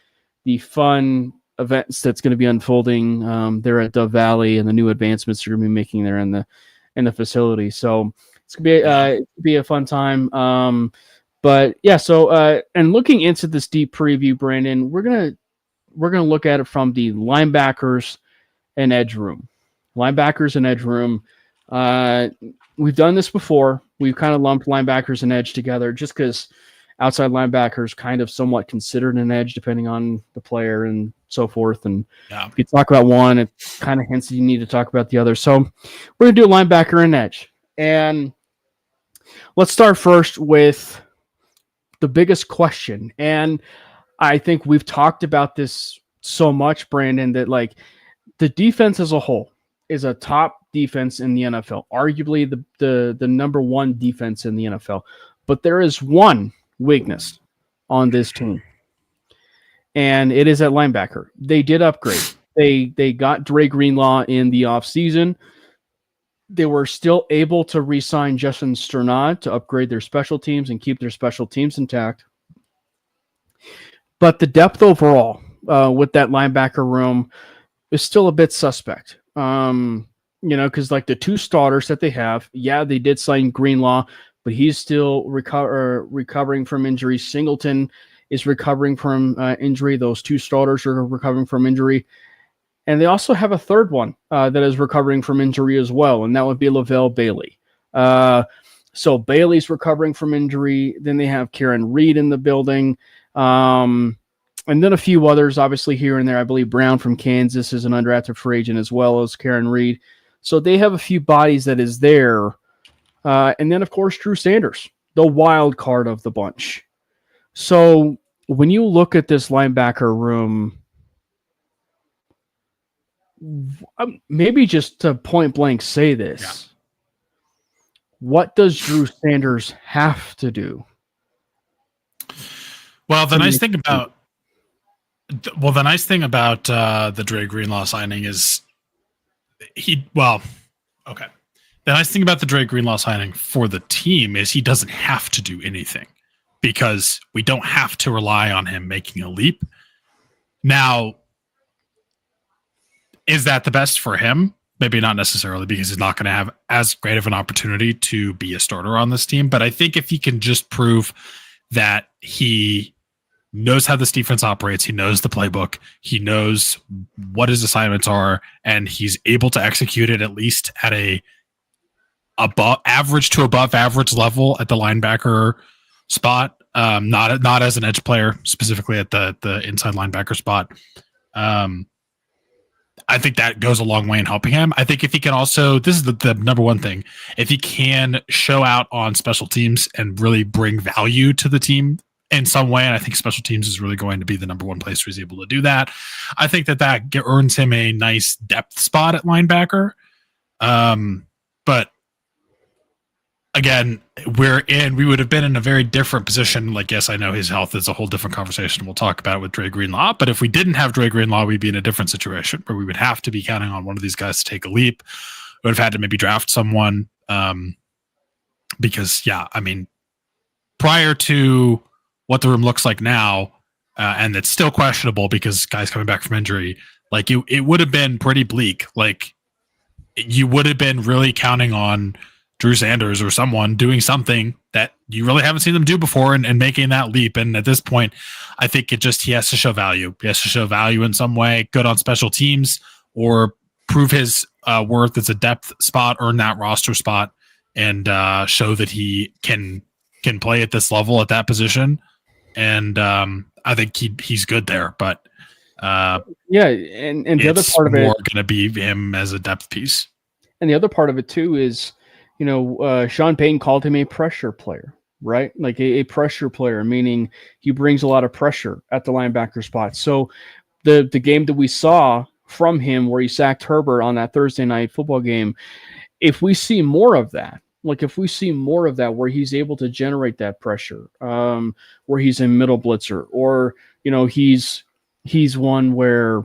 the fun events that's going to be unfolding there at Dove Valley and the new advancements they're going to be making there in the facility. So it's going to be a fun time. But yeah, so and looking into this deep preview, Brandon, we're gonna look at it from the linebackers and edge room. Linebackers and edge room. We've done this before. We've kind of lumped linebackers and edge together just because outside linebackers kind of somewhat considered an edge depending on the player and so forth. And if you talk about one, it kind of hints that you need to talk about the other. So we're going to do a linebacker and edge. And let's start first with the biggest question. And I think we've talked about this so much, Brandon, that like the defense as a whole is a top defense in the NFL, arguably the number one defense in the NFL. But there is one weakness on this team, and it is at linebacker. They did upgrade. They got Dre Greenlaw in the offseason. They were still able to re-sign Justin Strnad to upgrade their special teams and keep their special teams intact. But the depth overall with that linebacker room is still a bit suspect. Because like the two starters that they have, they did sign Greenlaw, but he's still recovering from injury. Singleton is recovering from injury. Those two starters are recovering from injury. And they also have a third one that is recovering from injury as well, and that would be Lavelle Bailey. So Bailey's recovering from injury. Then they have Karen Reed in the building. And then a few others, obviously, here and there. I believe Brown from Kansas is an undrafted free agent as well as Karen Reed. So they have a few bodies that is there. And then, of course, Drew Sanders, the wild card of the bunch. So when you look at this linebacker room, maybe just to point blank say this, what does Drew Sanders have to do? Well, the nice thing about the Dre Greenlaw signing is the nice thing about the Dre Greenlaw signing for the team is he doesn't have to do anything because we don't have to rely on him making a leap. Now, is that the best for him? Maybe not necessarily, because he's not going to have as great of an opportunity to be a starter on this team. But I think if he can just prove that he knows how this defense operates, he knows the playbook, he knows what his assignments are, and he's able to execute it at least at a above average level at the linebacker spot, not as an edge player, specifically at the inside linebacker spot. I think that goes a long way in helping him. I think if he can also, this is the number one thing, if he can show out on special teams and really bring value to the team in some way, and I think special teams is really going to be the number one place where he's able to do that, I think that earns him a nice depth spot at linebacker. But again, we would have been in a very different position. Like, yes, I know his health is a whole different conversation. We'll talk about it with Dre Greenlaw. But if we didn't have Dre Greenlaw, we'd be in a different situation where we would have to be counting on one of these guys to take a leap. We would have had to maybe draft someone. Because, prior to what the room looks like now, and it's still questionable because guys coming back from injury, like it would have been pretty bleak. Like you would have been really counting on Drew Sanders or someone doing something that you really haven't seen them do before and making that leap. And at this point, I think he has to show value. He has to show value in some way, good on special teams, or prove his worth as a depth spot, earn that roster spot, and show that he can play at this level at that position. And I think he's good there, but and the other part of it more going to be him as a depth piece. And the other part of it too is, Sean Payton called him a pressure player, right? Like a pressure player, meaning he brings a lot of pressure at the linebacker spot. So the game that we saw from him where he sacked Herbert on that Thursday night football game, if we see more of that, where he's able to generate that pressure, where he's a middle blitzer, or, he's one where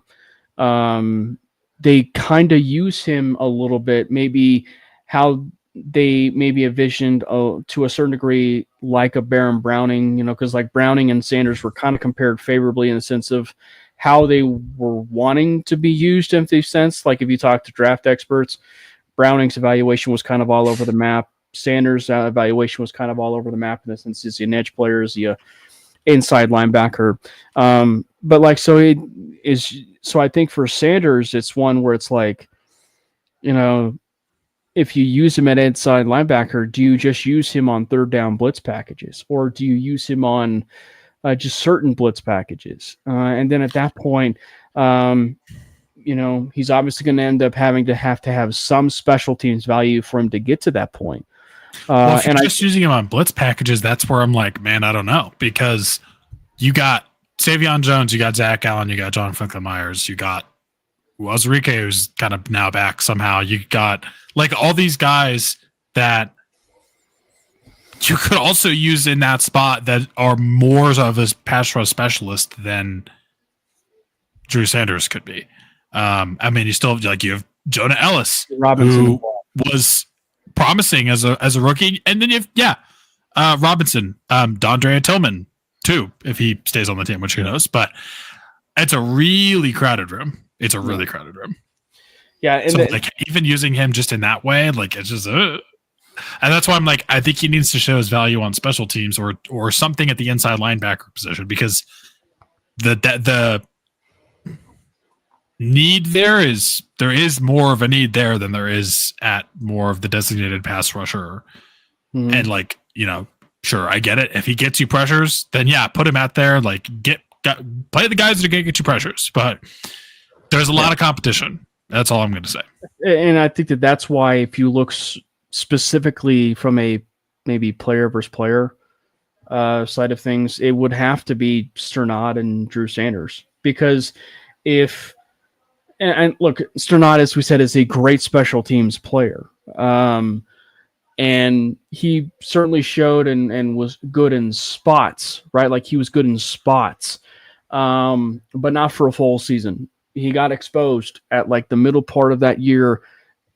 they kind of use him a little bit, maybe how they maybe envisioned to a certain degree like a Baron Browning, because like Browning and Sanders were kind of compared favorably in the sense of how they were wanting to be used in the sense. Like if you talk to draft experts, Browning's evaluation was kind of all over the map. Sanders' evaluation was kind of all over the map in the sense he's an edge player, is he inside linebacker. But like, so I think for Sanders, it's one where it's like, if you use him at inside linebacker, do you just use him on third down blitz packages, or do you use him on just certain blitz packages? And then at that point, he's obviously going to end up having to have some special teams value for him to get to that point. If you're just using him on blitz packages, that's where I'm like, man, I don't know, because you got Savion Jones, you got Zach Allen, you got John Franklin Myers, you got Wazirike, who's kind of now back somehow. You got like all these guys that you could also use in that spot that are more of a pass rush specialist than Drew Sanders could be. I mean, you still have, you have Jonah Ellis, Robinson, who was promising as a rookie, and then you have Robinson, Dondre Tillman too, if he stays on the team, which who knows. But it's a really crowded room. It's a really crowded room. Yeah, and so even using him just in that way, like it's just, and that's why I'm like, I think he needs to show his value on special teams or something at the inside linebacker position, because the need there is more of a need there than there is at more of the designated pass rusher. Mm-hmm. And like, sure, I get it. If he gets you pressures, then put him out there. Like play the guys that are going to get you pressures, but there's a lot of competition. That's all I'm going to say. And I think that's why if you look specifically from a maybe player versus player side of things, it would have to be Sternad and Drew Sanders, because and look, Sternad, as we said, is a great special teams player. And he certainly showed and was good in spots, right? Like he was good in spots, but not for a full season. He got exposed at like the middle part of that year,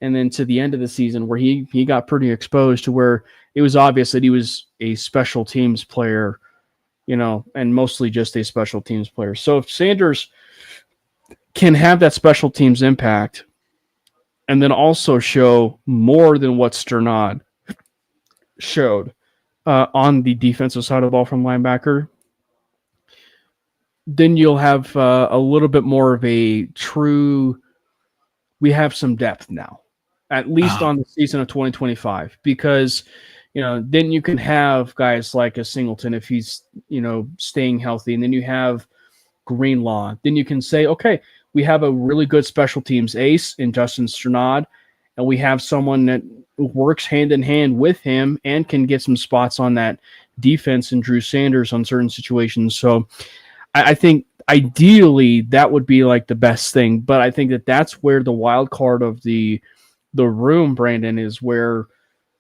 and then to the end of the season where he got pretty exposed to where it was obvious that he was a special teams player, and mostly just a special teams player. So if Sanders can have that special teams impact and then also show more than what Sternad showed on the defensive side of the ball from linebacker, then you'll have a little bit more of a true, we have some depth now, at least on the season of 2025, because, then you can have guys like a Singleton if he's, staying healthy, and then you have Greenlaw. Then you can say, okay, we have a really good special teams ace in Justin Sternad, and we have someone that works hand in hand with him and can get some spots on that defense in Drew Sanders on certain situations. So I think ideally that would be like the best thing, but I think that's where the wild card of the room, Brandon, is where,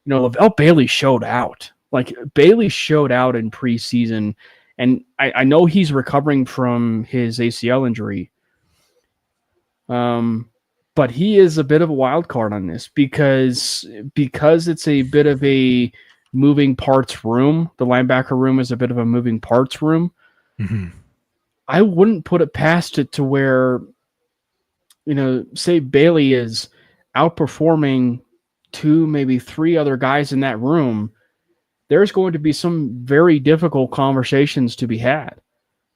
Lavelle Bailey showed out. Like Bailey showed out in preseason, and I know he's recovering from his ACL injury. But he is a bit of a wild card on this because it's a bit of a moving parts room. The linebacker room is a bit of a moving parts room. Mm-hmm. I wouldn't put it past it to where, say Bailey is outperforming 2, maybe 3 other guys in that room. There's going to be some very difficult conversations to be had,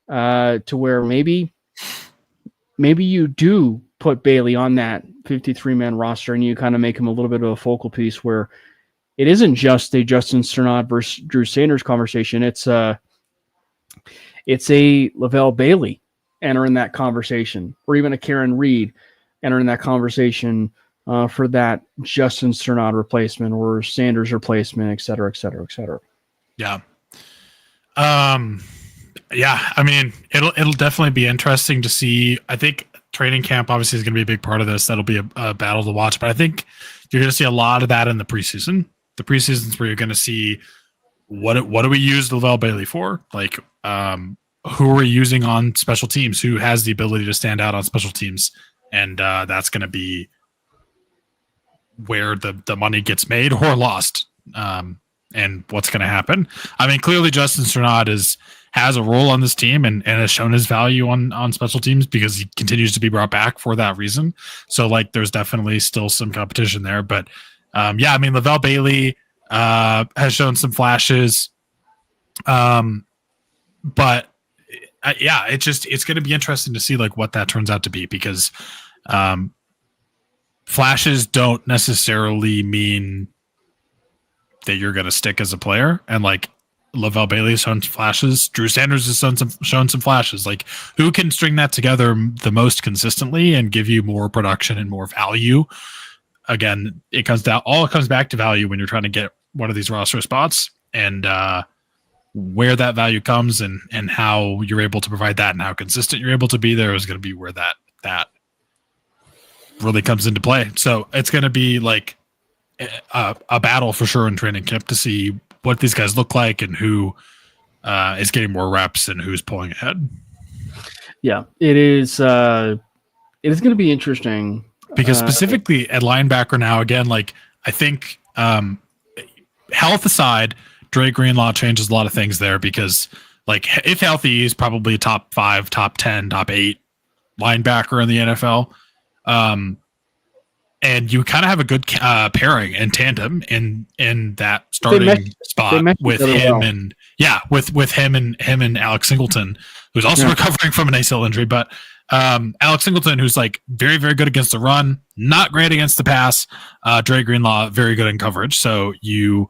to where maybe you do put Bailey on that 53-man roster and you kind of make him a little bit of a focal piece where it isn't just a Justin Strnad versus Drew Sanders conversation. It's a Lavelle Bailey entering that conversation, or even a Karen Reed entering that conversation for that Justin Strnad replacement or Sanders replacement, et cetera, et cetera, et cetera. Yeah. Yeah. I mean, it'll definitely be interesting to see. I think training camp obviously is going to be a big part of this. That'll be a battle to watch, but I think you're going to see a lot of that in the preseason. The preseason's where you're going to see what do we use Lavelle Bailey for? Like, who are we using on special teams? Who has the ability to stand out on special teams? And that's going to be where the money gets made or lost, and what's going to happen. I mean, clearly Justin Strnad has a role on this team and has shown his value on special teams because he continues to be brought back for that reason. So, like, there's definitely still some competition there. But, yeah, I mean, Lavelle Bailey has shown some flashes. But, yeah, it's going to be interesting to see, like, what that turns out to be because flashes don't necessarily mean that you're going to stick as a player. And, like, Lavelle Bailey has shown some flashes. Drew Sanders has shown some flashes. Like, who can string that together the most consistently and give you more production and more value? Again, it comes back to value when you're trying to get one of these roster spots, and where that value comes and how you're able to provide that and how consistent you're able to be there is going to be where that really comes into play. So it's going to be like a battle for sure in training camp to see what these guys look like and who is getting more reps and who's pulling ahead. Yeah, it is. It is going to be interesting because specifically at linebacker now, again, like I think health aside, Dre Greenlaw changes a lot of things there because, like, if healthy, he's probably a top 5, top 10, top 8 linebacker in the NFL. And you kind of have a good pairing and tandem in that starting spot with him and with him and Alex Singleton, who's also recovering from an ACL injury. But Alex Singleton, who's like very, very good against the run, not great against the pass. Dre Greenlaw, very good in coverage. So you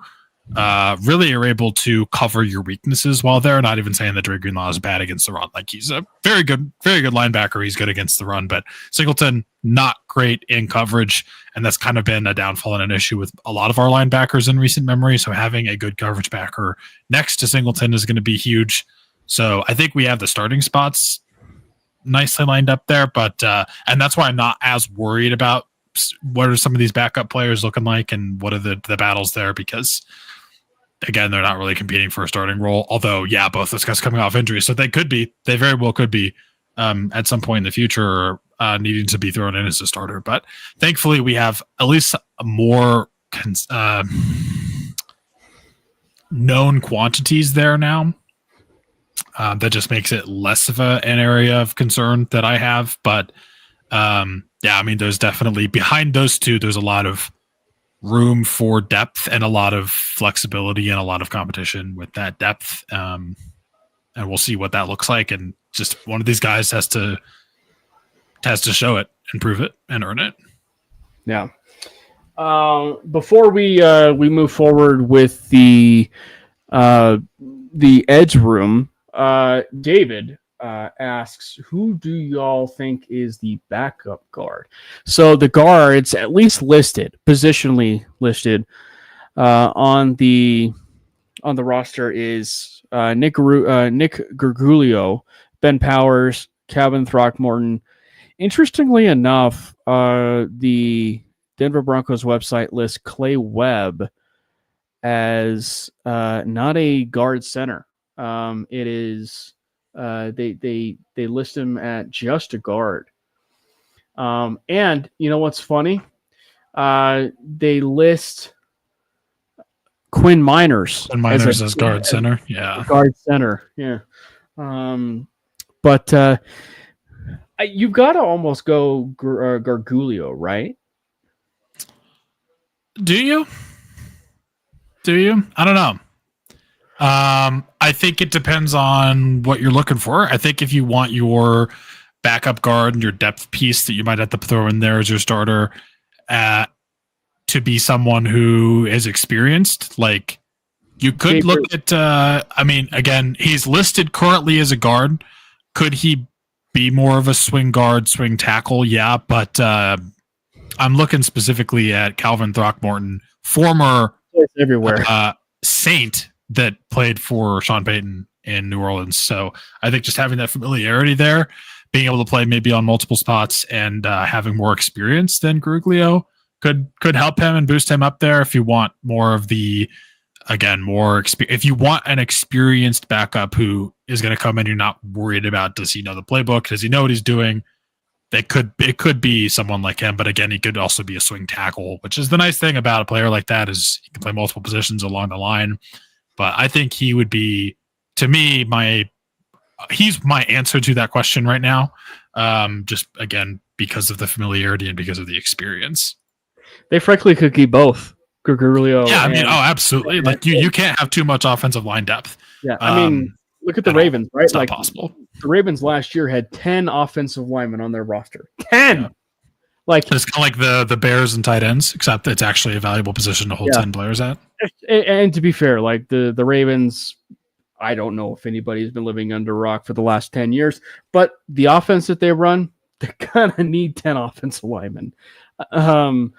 really are able to cover your weaknesses while there. Not even saying that Dre Greenlaw is bad against the run. Like, he's a very good linebacker. He's good against the run, but Singleton, not great in coverage. And that's kind of been a downfall and an issue with a lot of our linebackers in recent memory. So having a good coverage backer next to Singleton is going to be huge. So I think we have the starting spots nicely lined up there, but and that's why I'm not as worried about what are some of these backup players looking like and what are the battles there, because again, they're not really competing for a starting role. Although, yeah, both those guys coming off injury, so they very well could be at some point in the future needing to be thrown in as a starter. But thankfully, we have at least more known quantities there now. That just makes it less of an area of concern that I have. But yeah, I mean, there's definitely behind those two, there's a lot of room for depth and a lot of flexibility and a lot of competition with that depth. And we'll see what that looks like. And just one of these guys has to show it and prove it and earn it. Yeah. Before we move forward with the edge room, David asks, who do y'all think is the backup guard? So the guards, at least positionally listed on the roster, is Nick Gargulio, Ben Powers, Calvin Throckmorton. Interestingly enough, the Denver Broncos website lists Clay Webb as not a guard center. It is they list him at just a guard. And you know what's funny? They list Quinn Miners. And Miners as guard center. Yeah. Guard center. Yeah. But you've got to almost go Gargulio, right? Do you? I don't know. I think it depends on what you're looking for. I think if you want your backup guard and your depth piece that you might have to throw in there as your starter to be someone who is experienced, like you could look at, again, he's listed currently as a guard. Could he be more of a swing guard, swing tackle? Yeah, but I'm looking specifically at Calvin Throckmorton, former everywhere Saint that played for Sean Payton in New Orleans. So I think just having that familiarity there, being able to play maybe on multiple spots and having more experience than Gruglio could help him and boost him up there. If you want more of the, again, more if you want an experienced backup who is going to come in, you're not worried about, does he know the playbook? Does he know what he's doing? It could be someone like him, but again, he could also be a swing tackle, which is the nice thing about a player like that is he can play multiple positions along the line. But I think he would be, to me, he's my answer to that question right now. Just again, because of the familiarity and because of the experience. They frankly could keep both Gargulio. Yeah, absolutely. Like you can't have too much offensive line depth. Yeah, look at the Ravens, right? It's not possible. The Ravens last year had 10 offensive linemen on their roster. 10. Yeah. Like it's kind of like the Bears and tight ends, except it's actually a valuable position to hold 10 players at. And to be fair, like the Ravens, I don't know if anybody's been living under a rock for the last 10 years, but the offense that they run, they kind of need 10 offensive linemen. But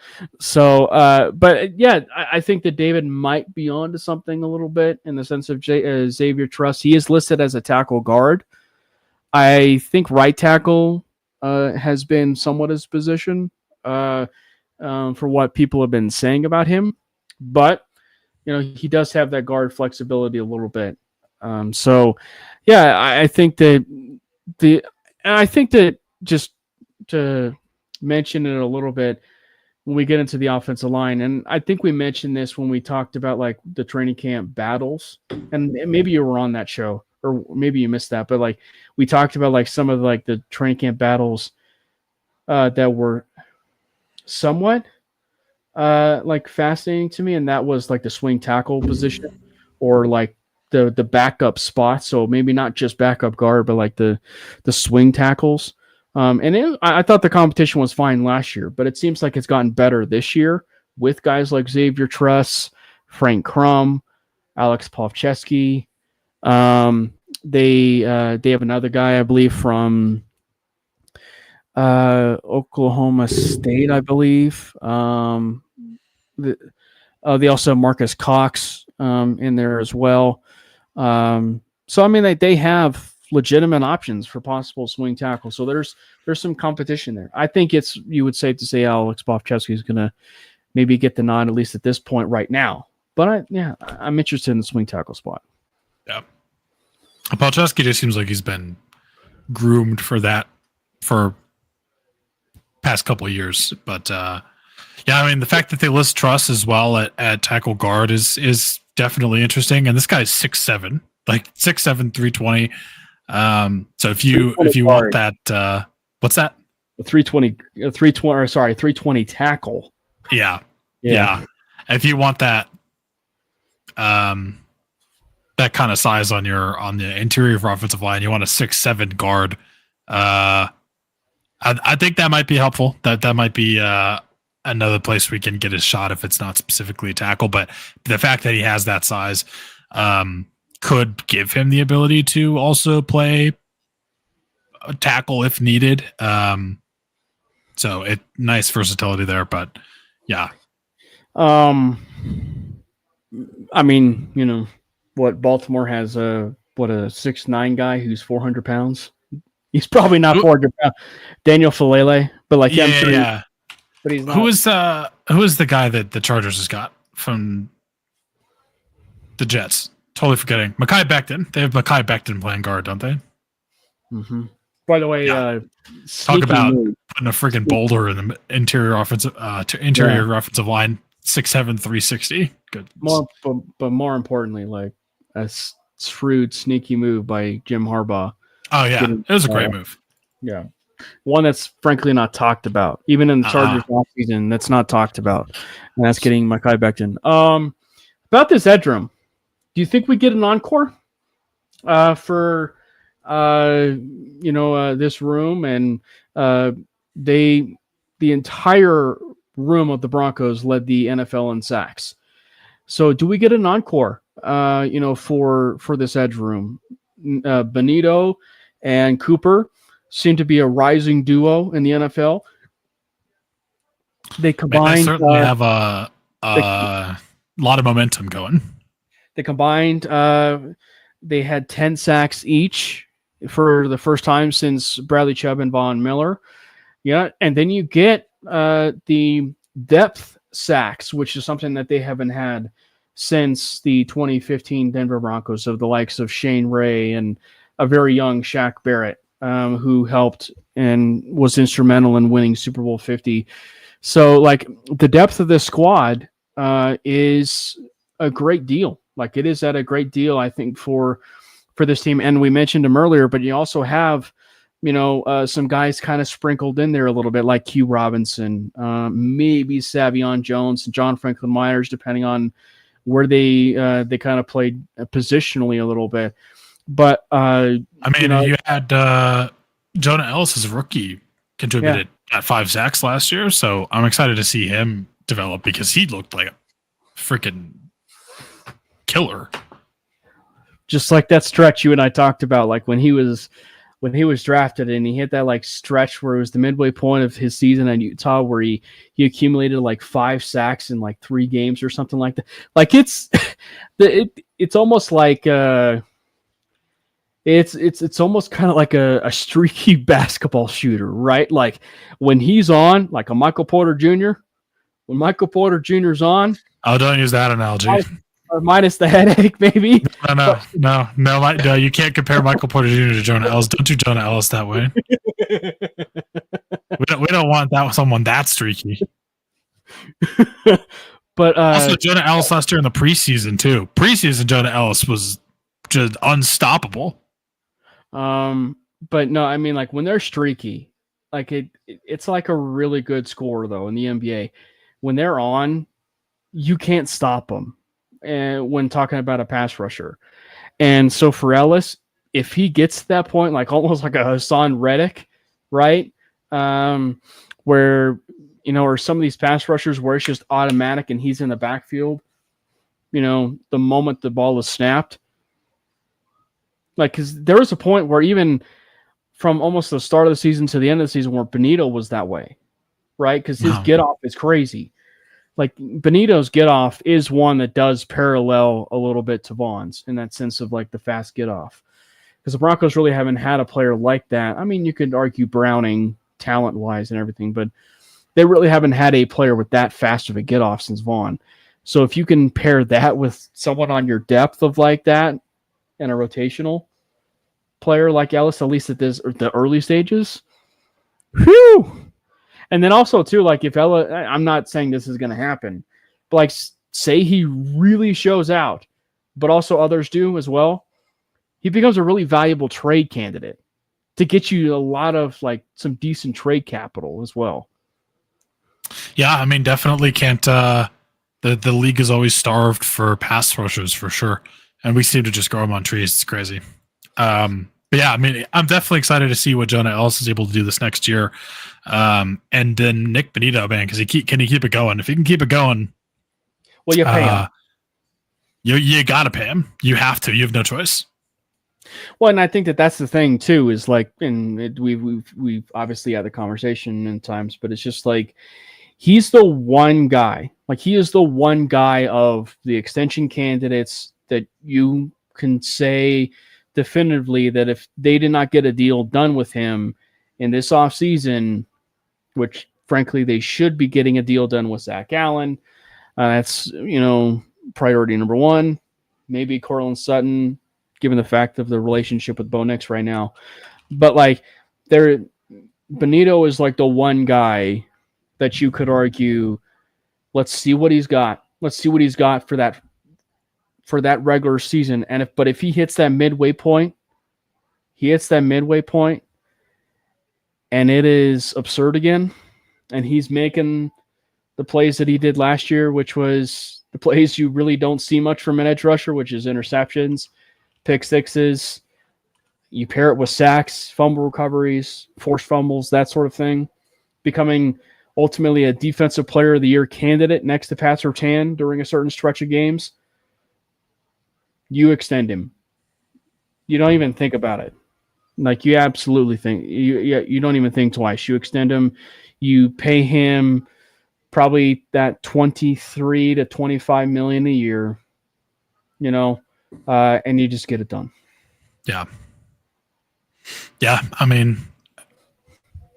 yeah, I think that David might be onto something a little bit in the sense of Xavier Truss. He is listed as a tackle guard. I think right tackle has been somewhat his position for what people have been saying about him, but he does have that guard flexibility a little bit. I think that just to mention it a little bit when we get into the offensive line, and I think we mentioned this when we talked about like the training camp battles, and maybe you were on that show or maybe you missed that, but like we talked about like some of like the training camp battles that were somewhat like fascinating to me, and that was like the swing tackle position or like the backup spot. So maybe not just backup guard, but like the swing tackles. I thought the competition was fine last year, but it seems like it's gotten better this year with guys like Xavier Truss, Frank Crum, Alex Pavcheski. They have another guy, I believe, from Oklahoma State, I believe. They also have Marcus Cox in there as well. They have legitimate options for possible swing tackle. So there's some competition there. I think you would safe to say Alex Pavcheski is going to maybe get the nod, at least at this point right now. But I'm interested in the swing tackle spot. Yeah. Pavcheski just seems like he's been groomed for that for past couple of years. But the fact that they list Truss as well at tackle guard is definitely interesting. And this guy's 6'7", like 6'7", 320. So if you want that, what's that? 320 tackle. Yeah. If you want that, that kind of size on the interior of offensive line, you want a 6'7" guard. I think that might be helpful. That might be another place we can get a shot if it's not specifically a tackle. But the fact that he has that size could give him the ability to also play a tackle if needed. So nice versatility there. But yeah. What Baltimore has a 6'9" guy who's 400 pounds. He's probably not 400 pounds. Daniel Falele, but like yeah. But he's not. Who is the guy that the Chargers has got from the Jets? Totally forgetting. Mekhi Becton. They have Mekhi Becton playing guard, don't they? Mm-hmm. By the way, talk about putting a freaking boulder in the interior offensive line, 6'7", 360. good. But more importantly, like a shrewd, sneaky move by Jim Harbaugh. Oh yeah, it was a great move. Yeah, one that's frankly not talked about, even in the Chargers offseason. That's not talked about, and that's getting Mekhi Becton. About this edge room, do you think we get an encore for this room? And the entire room of the Broncos led the NFL in sacks. So do we get an encore? For this edge room, Benito and Cooper seem to be a rising duo in the NFL. They combined. They certainly have a lot of momentum going. They combined. They had 10 sacks each for the first time since Bradley Chubb and Von Miller. Yeah, and then you get the depth sacks, which is something that they haven't had since the 2015 Denver Broncos, of the likes of Shane Ray and a very young Shaq Barrett, who helped and was instrumental in winning Super Bowl 50. So, like, the depth of this squad is a great deal. Like, it is at a great deal, I think, for this team. And we mentioned them earlier, but you also have, some guys kind of sprinkled in there a little bit, like Q Robinson, maybe Savion Jones and John Franklin Myers, depending on where they kind of played positionally a little bit. But you had Jonah Ellis as a rookie contributed at 5 sacks last year, so I'm excited to see him develop because he looked like a freaking killer. Just like that stretch you and I talked about, like when he was drafted and he hit that like stretch where it was the midway point of his season in Utah, where he accumulated like 5 sacks in like 3 games or something like that. Like it's almost like it's almost kind of like a streaky basketball shooter, right? Like when he's on, like a Michael Porter Jr. When Michael Porter Jr.'s on, don't use that analogy. Minus the headache, maybe. No, you can't compare Michael Porter Jr. to Jonah Ellis. Don't do Jonah Ellis that way. we don't want that someone that streaky. But also Jonah Ellis last year in the preseason too. Preseason Jonah Ellis was just unstoppable. But no, I mean, like when they're streaky, like it's like a really good scorer though in the NBA. When they're on, you can't stop them. And when talking about a pass rusher. And so for Ellis, if he gets to that point, like almost like a Hassan Reddick, right? Where, or some of these pass rushers where it's just automatic and he's in the backfield, the moment the ball is snapped. Like, because there was a point where even from almost the start of the season to the end of the season where Benito was that way, right? Because his get off is crazy. Like Benito's get off is one that does parallel a little bit to Vaughn's in that sense of like the fast get off. Because the Broncos really haven't had a player like that. I mean, you could argue Browning talent wise and everything, but they really haven't had a player with that fast of a get off since Vaughn. So if you can pair that with someone on your depth of like that and a rotational player like Ellis, at least at the early stages, whew. And then also, too, like if Ella, I'm not saying this is going to happen, but like say he really shows out, but also others do as well, he becomes a really valuable trade candidate to get you a lot of like some decent trade capital as well. Yeah, I mean, definitely can't. The league is always starved for pass rushers for sure, and we seem to just grow them on trees. It's crazy. But yeah, I mean, I'm definitely excited to see what Jonah Ellis is able to do this next year. And then Nick Benito, man, because can he keep it going? If he can keep it going, well, you pay him. You got to pay him. You have to. You have no choice. Well, and I think that's the thing too. Is like, and we've obviously had the conversation in times, but it's just like he's the one guy. Like he is the one guy of the extension candidates that you can say definitively that if they did not get a deal done with him in this offseason, which frankly they should be getting a deal done with Zach Allen, that's priority number one. Maybe Cortland Sutton, given the fact of the relationship with Bo Nix right now, but like Benito is like the one guy that you could argue, let's see what he's got Let's see what he's got for that regular season. And if he hits that midway point, and it is absurd again, and he's making the plays that he did last year, which was the plays you really don't see much from an edge rusher, which is interceptions, pick sixes. You pair it with sacks, fumble recoveries, forced fumbles, that sort of thing, becoming ultimately a defensive player of the year candidate next to Pat Surtain during a certain stretch of games. You extend him. You don't even think about it. Like, you absolutely think you don't even think twice. You extend him. You pay him probably that $23 to $25 million a year, and you just get it done. Yeah. Yeah. I mean,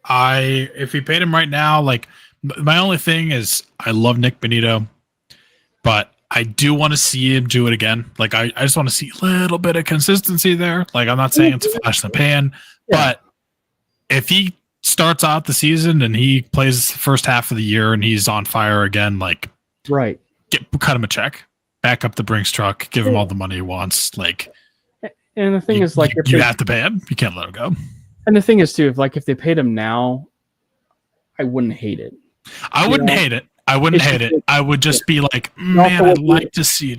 if he paid him right now, like, my only thing is I love Nick Bonito, but I do want to see him do it again. Like, I just want to see a little bit of consistency there. Like, I'm not saying it's a flash in the pan, but if he starts out the season and he plays the first half of the year and he's on fire again, like, right, cut him a check, back up the Brinks truck, give him all the money he wants. Like, and the thing is, like, you have to pay him. You can't let him go. And the thing is, too, if they paid him now, I wouldn't hate it. I wouldn't hate it. I wouldn't hate it. I would just be like, man, I'd like to see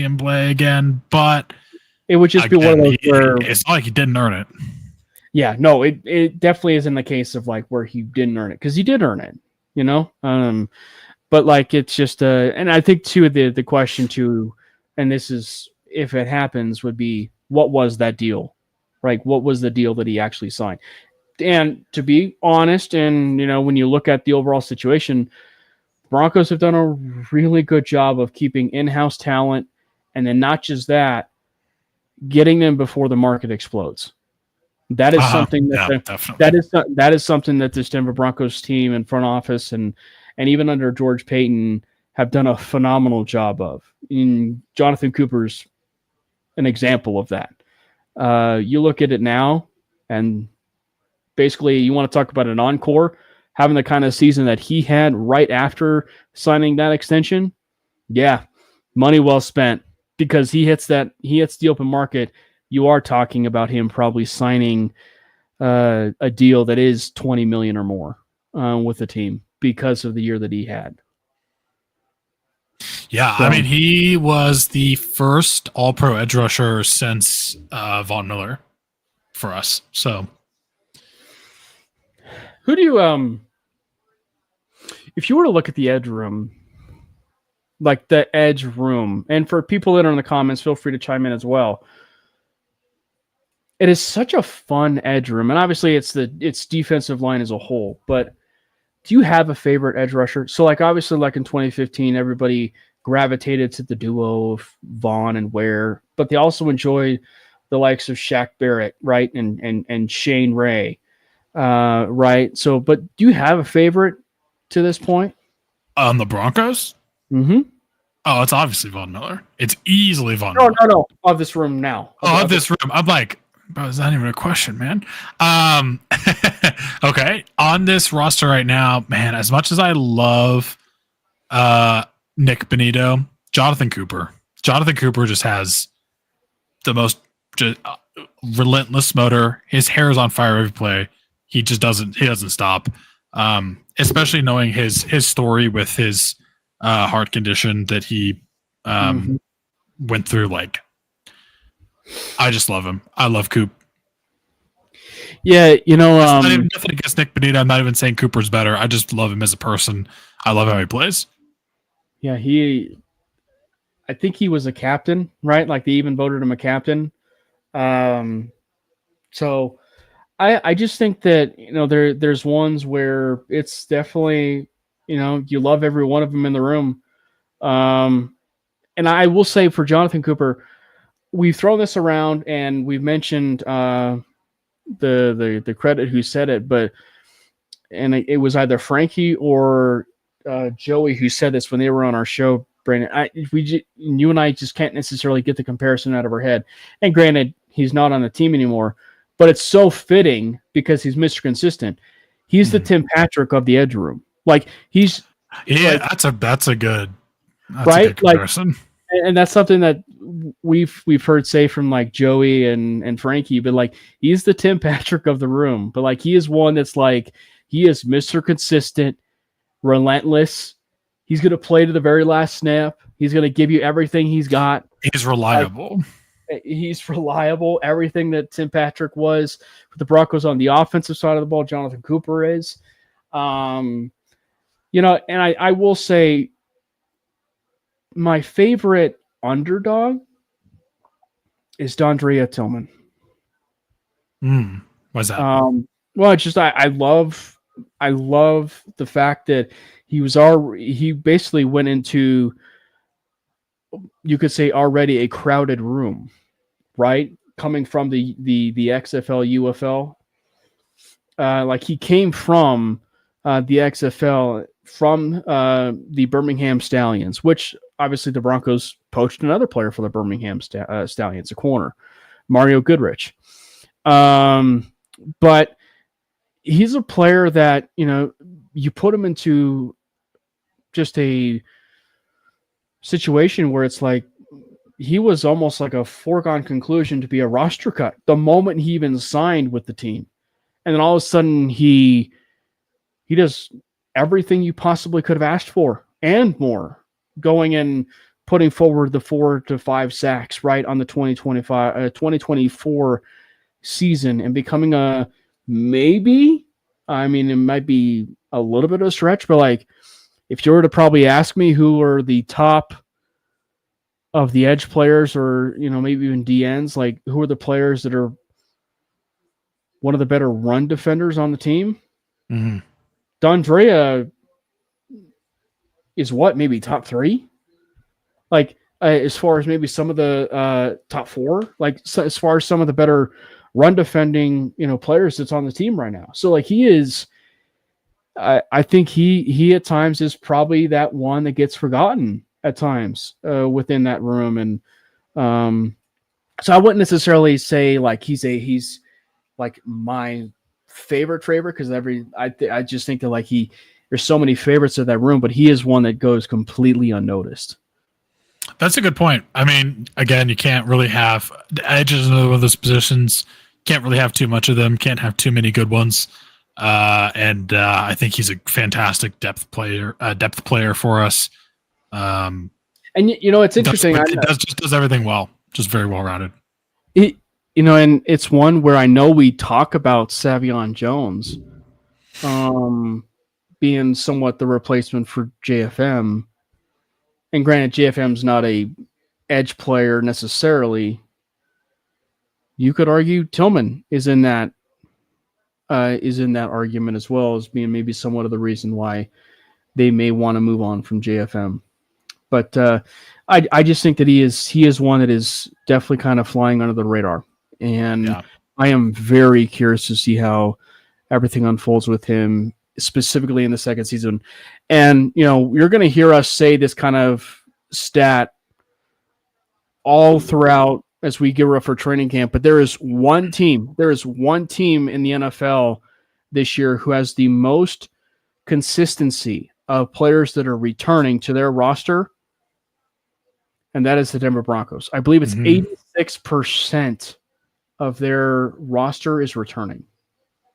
him play again, but it would just be one of those where it's not like he didn't earn it. Yeah, no, it definitely isn't the case of like where he didn't earn it, because he did earn it, but like, it's just and I think too the question too, and this is if it happens, would be, what was that deal? Like, what was the deal that he actually signed? And to be honest, and when you look at the overall situation, Broncos have done a really good job of keeping in-house talent, and then not just that, getting them before the market explodes. That is something that is something that this Denver Broncos team and front office and even under George Payton have done a phenomenal job of. Jonathan Cooper's an example of that. You look at it now, and basically you want to talk about an encore, having the kind of season that he had right after signing that extension. Yeah, money well spent, because he hits the open market. You are talking about him probably signing a deal that is $20 million or more with the team because of the year that he had. Yeah, so, I mean, he was the first All-Pro edge rusher since Von Miller for us. So, who do you if you were to look at the edge room, like the edge room, and for people that are in the comments, feel free to chime in as well. It is such a fun edge room, and obviously it's defensive line as a whole. But do you have a favorite edge rusher? So, like, obviously, like in 2015, everybody gravitated to the duo of Vaughn and Ware, but they also enjoyed the likes of Shaq Barrett, right, and Shane Ray, right. So, but do you have a favorite to this point on the Broncos? Mm-hmm. Oh, it's obviously Von Miller. It's easily Von Miller. No, of this room now. Of this room. I'm like, bro, it's not even a question, man. Okay, on this roster right now, man, as much as I love Nick Bonito, Jonathan Cooper just has the most relentless motor. His hair is on fire every play. He doesn't stop. Especially knowing his story with his heart condition that he went through. Like, I just love him. I love Coop. Yeah, nothing against Nick Bonito. I'm not even saying Cooper's better. I just love him as a person. I love how he plays. Yeah, I think he was a captain, right? Like, they even voted him a captain. So I just think that, there's ones where it's definitely, you love every one of them in the room. And I will say for Jonathan Cooper, we've thrown this around and we've mentioned the credit who said it, and it was either Frankie or Joey who said this when they were on our show, Brandon. You and I just can't necessarily get the comparison out of our head. And granted, he's not on the team anymore, but it's so fitting because he's Mr. Consistent. He's the Tim Patrick of the edge room. Like, he's that's a good. That's right? a good comparison. And that's something that we've heard say from like Joey and Frankie, but like he's the Tim Patrick of the room, but like he is one that's like he is Mr. Consistent, relentless. He's going to play to the very last snap. He's going to give you everything he's got. He's reliable. He's reliable. Everything that Tim Patrick was for the Broncos on the offensive side of the ball, Jonathan Cooper is. And I will say my favorite underdog is Dondrea Tillman. Why's that? Well, it's just I love the fact that he basically went into, you could say, already a crowded room, right? Coming from the XFL, UFL, like he came from the XFL, from the Birmingham Stallions, which obviously the Broncos poached another player for the Birmingham Stallions, a corner, Mario Goodrich. But he's a player that, you put him into just a situation where it's like he was almost like a foregone conclusion to be a roster cut the moment he even signed with the team. And then all of a sudden he does everything you possibly could have asked for and more, going and putting forward the 4 to 5 sacks right on the 2024 season and becoming a maybe, I mean, it might be a little bit of a stretch, but like if you were to probably ask me who are the top of the edge players or, maybe even DNs, like who are the players that are one of the better run defenders on the team? Mm-hmm. Dondrea is maybe top 3? Like as far as maybe some of the top 4, like as far as some of the better run defending, players that's on the team right now. So like he is, I think he at times is probably that one that gets forgotten at times within that room. And so I wouldn't necessarily say like he's like my favorite, because I just think that like there's so many favorites of that room, but he is one that goes completely unnoticed. That's a good point. I mean, again, you can't really have the edges in one of those positions. Can't really have too much of them. Can't have too many good ones. And I think he's a fantastic depth player for us. And it's interesting. Does everything well. Just very well rounded. And it's one where I know we talk about Savion Jones, being somewhat the replacement for JFM. And granted, JFM's not a edge player necessarily. You could argue Tillman is in that argument as well, as being maybe somewhat of the reason why they may want to move on from JFM. But I just think that he is one that is definitely kind of flying under the radar. And yeah. I am very curious to see how everything unfolds with him, specifically in the second season. And, you're going to hear us say this kind of stat all throughout as we gear up for training camp. But there is one team in the NFL this year who has the most consistency of players that are returning to their roster, and that is the Denver Broncos. I believe it's 86% of their roster is returning.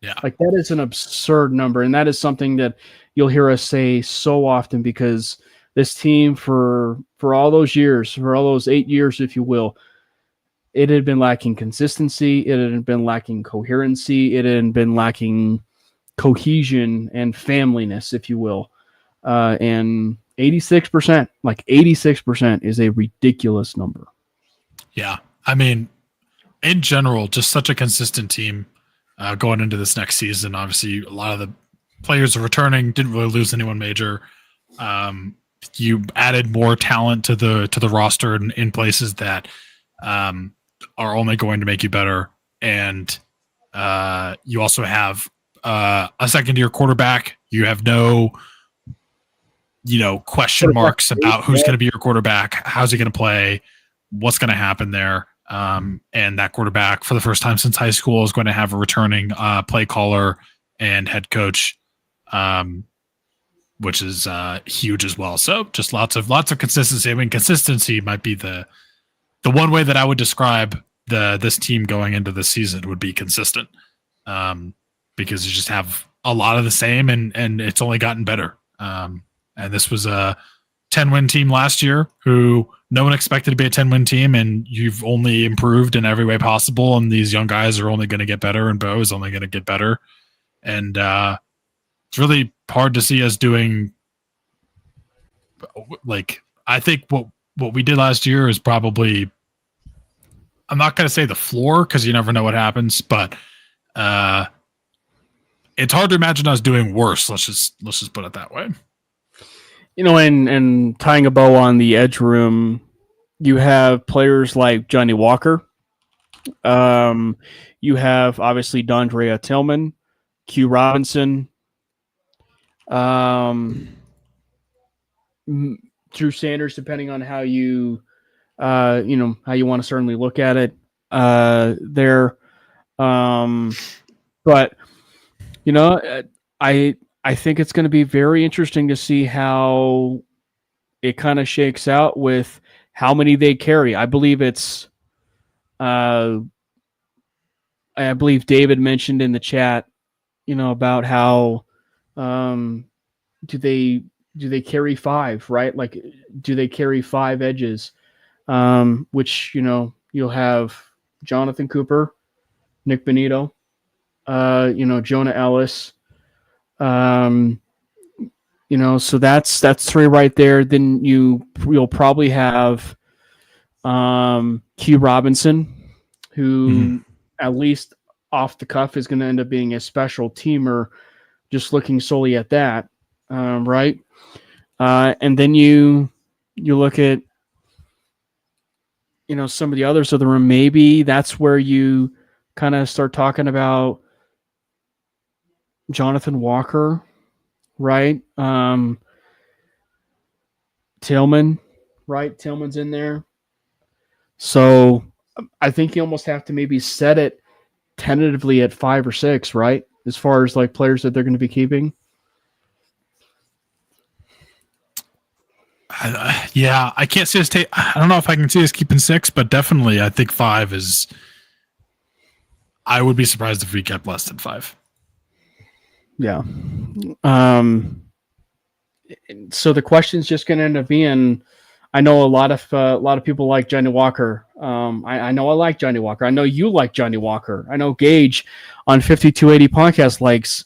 Yeah. Like that is an absurd number. And that is something that you'll hear us say so often, because this team for all those years, for all those 8 years, if you will, it had been lacking consistency. It had been lacking coherency. It had been lacking cohesion and familyness, if you will. And 86% is a ridiculous number. Yeah. I mean, in general, just such a consistent team going into this next season. Obviously, a lot of the players are returning, didn't really lose anyone major. You added more talent to the roster in places that are only going to make you better. And you also have a second-year quarterback. You have no question marks about who's going to be your quarterback, how's he going to play, what's going to happen there. And that quarterback, for the first time since high school, is going to have a returning play caller and head coach. which is huge as well. So just lots of consistency. I mean, consistency might be the one way that I would describe this team going into the season would be consistent, because you just have a lot of the same, and it's only gotten better. And this was a 10-win team last year who no one expected to be a 10-win team, and you've only improved in every way possible. And these young guys are only going to get better, and Bo is only going to get better. And it's really hard to see us doing, like, I think what we did last year is probably, I'm not going to say the floor because you never know what happens, but it's hard to imagine us doing worse. Let's just put it that way. You know, and tying a bow on the edge room, you have players like Johnny Walker. You have obviously Dondrea Tillman, Q Robinson, Drew Sanders, depending on how you how you want to certainly look at it there. But I think it's going to be very interesting to see how it kind of shakes out with how many they carry. I believe it's I believe David mentioned in the chat, about how do they carry 5, right? Like, do they carry 5 edges? Which, you'll have Jonathan Cooper, Nick Benito, Jonah Ellis, so that's 3 right there. Then you'll probably have Q Robinson, who at least off the cuff is going to end up being a special teamer, just looking solely at that, right? And then you look at some of the others of the room. Maybe that's where you kind of start talking about Jonathan Walker, right? Tillman, right? Tillman's in there. So I think you almost have to maybe set it tentatively at 5 or 6, right? As far as like players that they're going to be keeping. Yeah, I can't see us I don't know if I can see us keeping 6, but definitely I think 5 is. I would be surprised if we kept less than 5. Yeah. So the question's just going to end up being, I know a lot of people like Johnny Walker. I know I like Johnny Walker. I know you like Johnny Walker. I know Gage on 5280 podcast likes,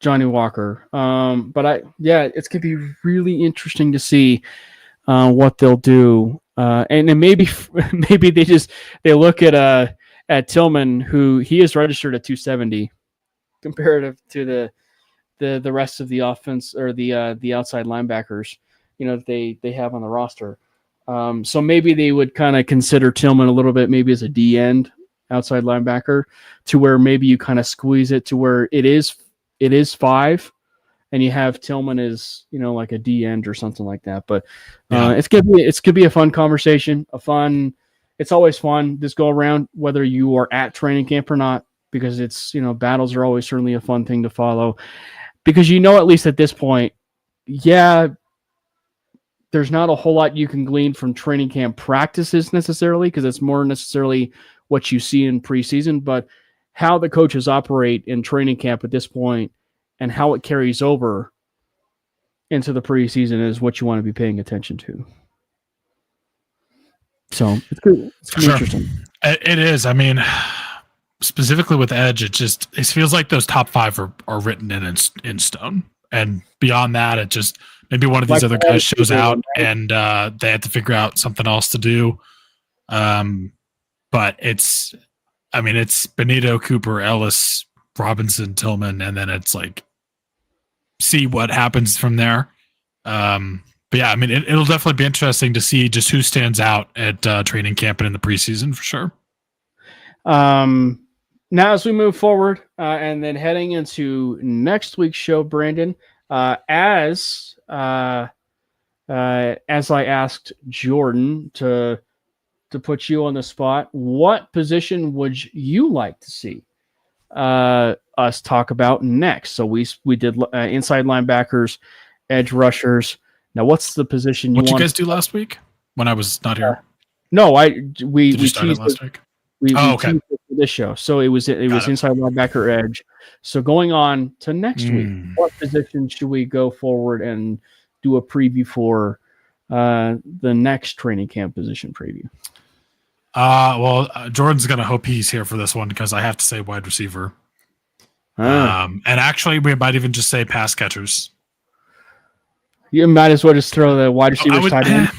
Johnny Walker. But it's going to be really interesting to see what they'll do. And then maybe they look at Tillman, who he is registered at 270 comparative to the rest of the offense or the outside linebackers, that they have on the roster. So maybe they would kind of consider Tillman a little bit, maybe as a D end outside linebacker, to where maybe you kind of squeeze it to where it is 5, and you have Tillman as like a D end or something like that. But it's gonna be a fun conversation, It's always fun this go around, whether you are at training camp or not, because it's battles are always certainly a fun thing to follow, because at least at this point, there's not a whole lot you can glean from training camp practices necessarily, because it's more necessarily what you see in preseason, but how the coaches operate in training camp at this point and how it carries over into the preseason is what you want to be paying attention to. So it's good. It's gonna be interesting. It is. I mean, specifically with edge, it feels like those top 5 are written in stone, and beyond that, it just maybe one of these other guys shows out and they have to figure out something else to do. But it's Benito, Cooper, Ellis, Robinson, Tillman, and then it's like see what happens from there. But yeah, it'll definitely be interesting to see just who stands out at training camp and in the preseason for sure. Now, as we move forward and then heading into next week's show, Brandon, as I asked Jordan to put you on the spot, what position would you like to see us talk about next. So we did inside linebackers, edge rushers. Now, what's the position What you guys do last week when I was not here? No, Did you start it last week? We okay. teased it for this show. So it was inside linebacker, edge. So going on to next week, what position should we go forward and do a preview for the next training camp position preview? Jordan's going to hope he's here for this one because I have to say wide receiver. And actually, we might even just say pass catchers. You might as well just throw the wide receivers tight end.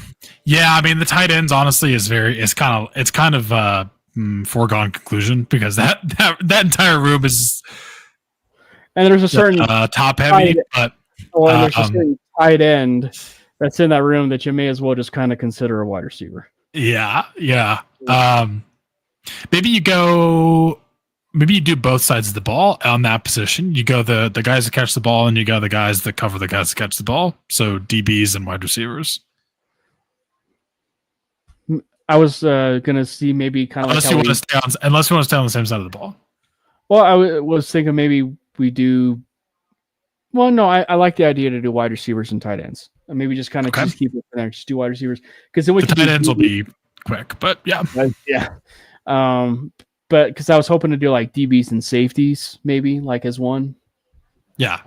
Yeah, I mean the tight ends honestly it's kind of foregone conclusion because that entire room is and there's a certain top heavy, but there's a certain tight end that's in that room that you may as well just kind of consider a wide receiver. Yeah. Maybe you do both sides of the ball on that position. You go the guys that catch the ball, and you go the guys that cover the guys that catch the ball. So DBs and wide receivers. I was gonna see maybe kind of unless you want to stay on the same side of the ball. Well, I was thinking maybe we do. Well, no, I like the idea to do wide receivers and tight ends. And maybe just kind of just keep it there, just do wide receivers because then we the tight ends will be quick, but yeah. But because I was hoping to do like DBs and safeties, maybe like as one. Yeah.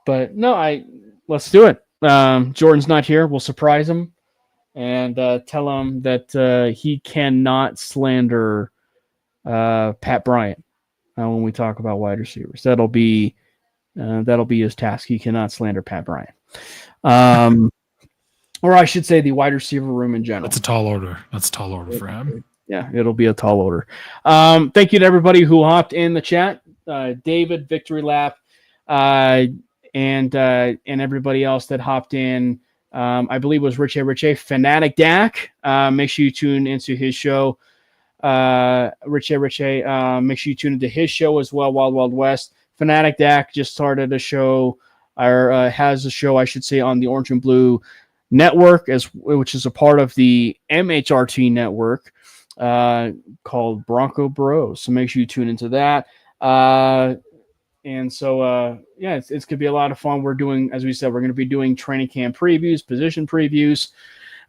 But no, let's do it. Jordan's not here. We'll surprise him and tell him that he cannot slander Pat Bryant when we talk about wide receivers. That'll be his task. He cannot slander Pat Bryant. Or I should say the wide receiver room in general. That's a tall order. For him. Yeah, it'll be a tall order. Thank you to everybody who hopped in the chat. David, Victory Lap, and everybody else that hopped in. I believe it was Richie, Fanatic Dak. Make sure you tune into his show. Richie, make sure you tune into his show as well, Wild Wild West. Fanatic Dak just started a show, or has a show, I should say, on the Orange and Blue Network, which is a part of the MHRT network. Called Bronco Bros. So make sure you tune into that. And so, it's going to be a lot of fun. We're doing, as we said, we're going to be doing training camp previews, position previews.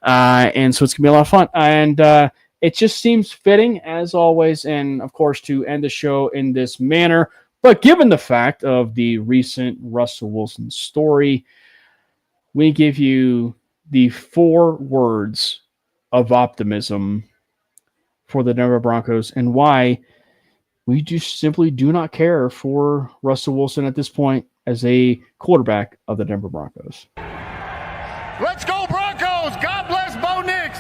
And so it's going to be a lot of fun. And it just seems fitting, as always, and of course, to end the show in this manner. But given the fact of the recent Russell Wilson story, we give you the 4 words of optimism for the Denver Broncos and why we just simply do not care for Russell Wilson at this point as a quarterback of the Denver Broncos. Let's go Broncos! God bless Bo Nix!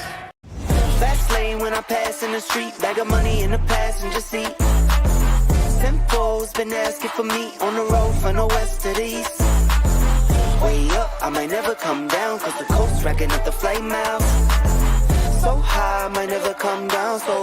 Fast lane when I pass in the street, bag of money in the passenger seat. Simcoe's been asking for me on the road from the west to the east. Way up, I might never come down, cause the coast's racking up the flame out. So high, I might never come down, so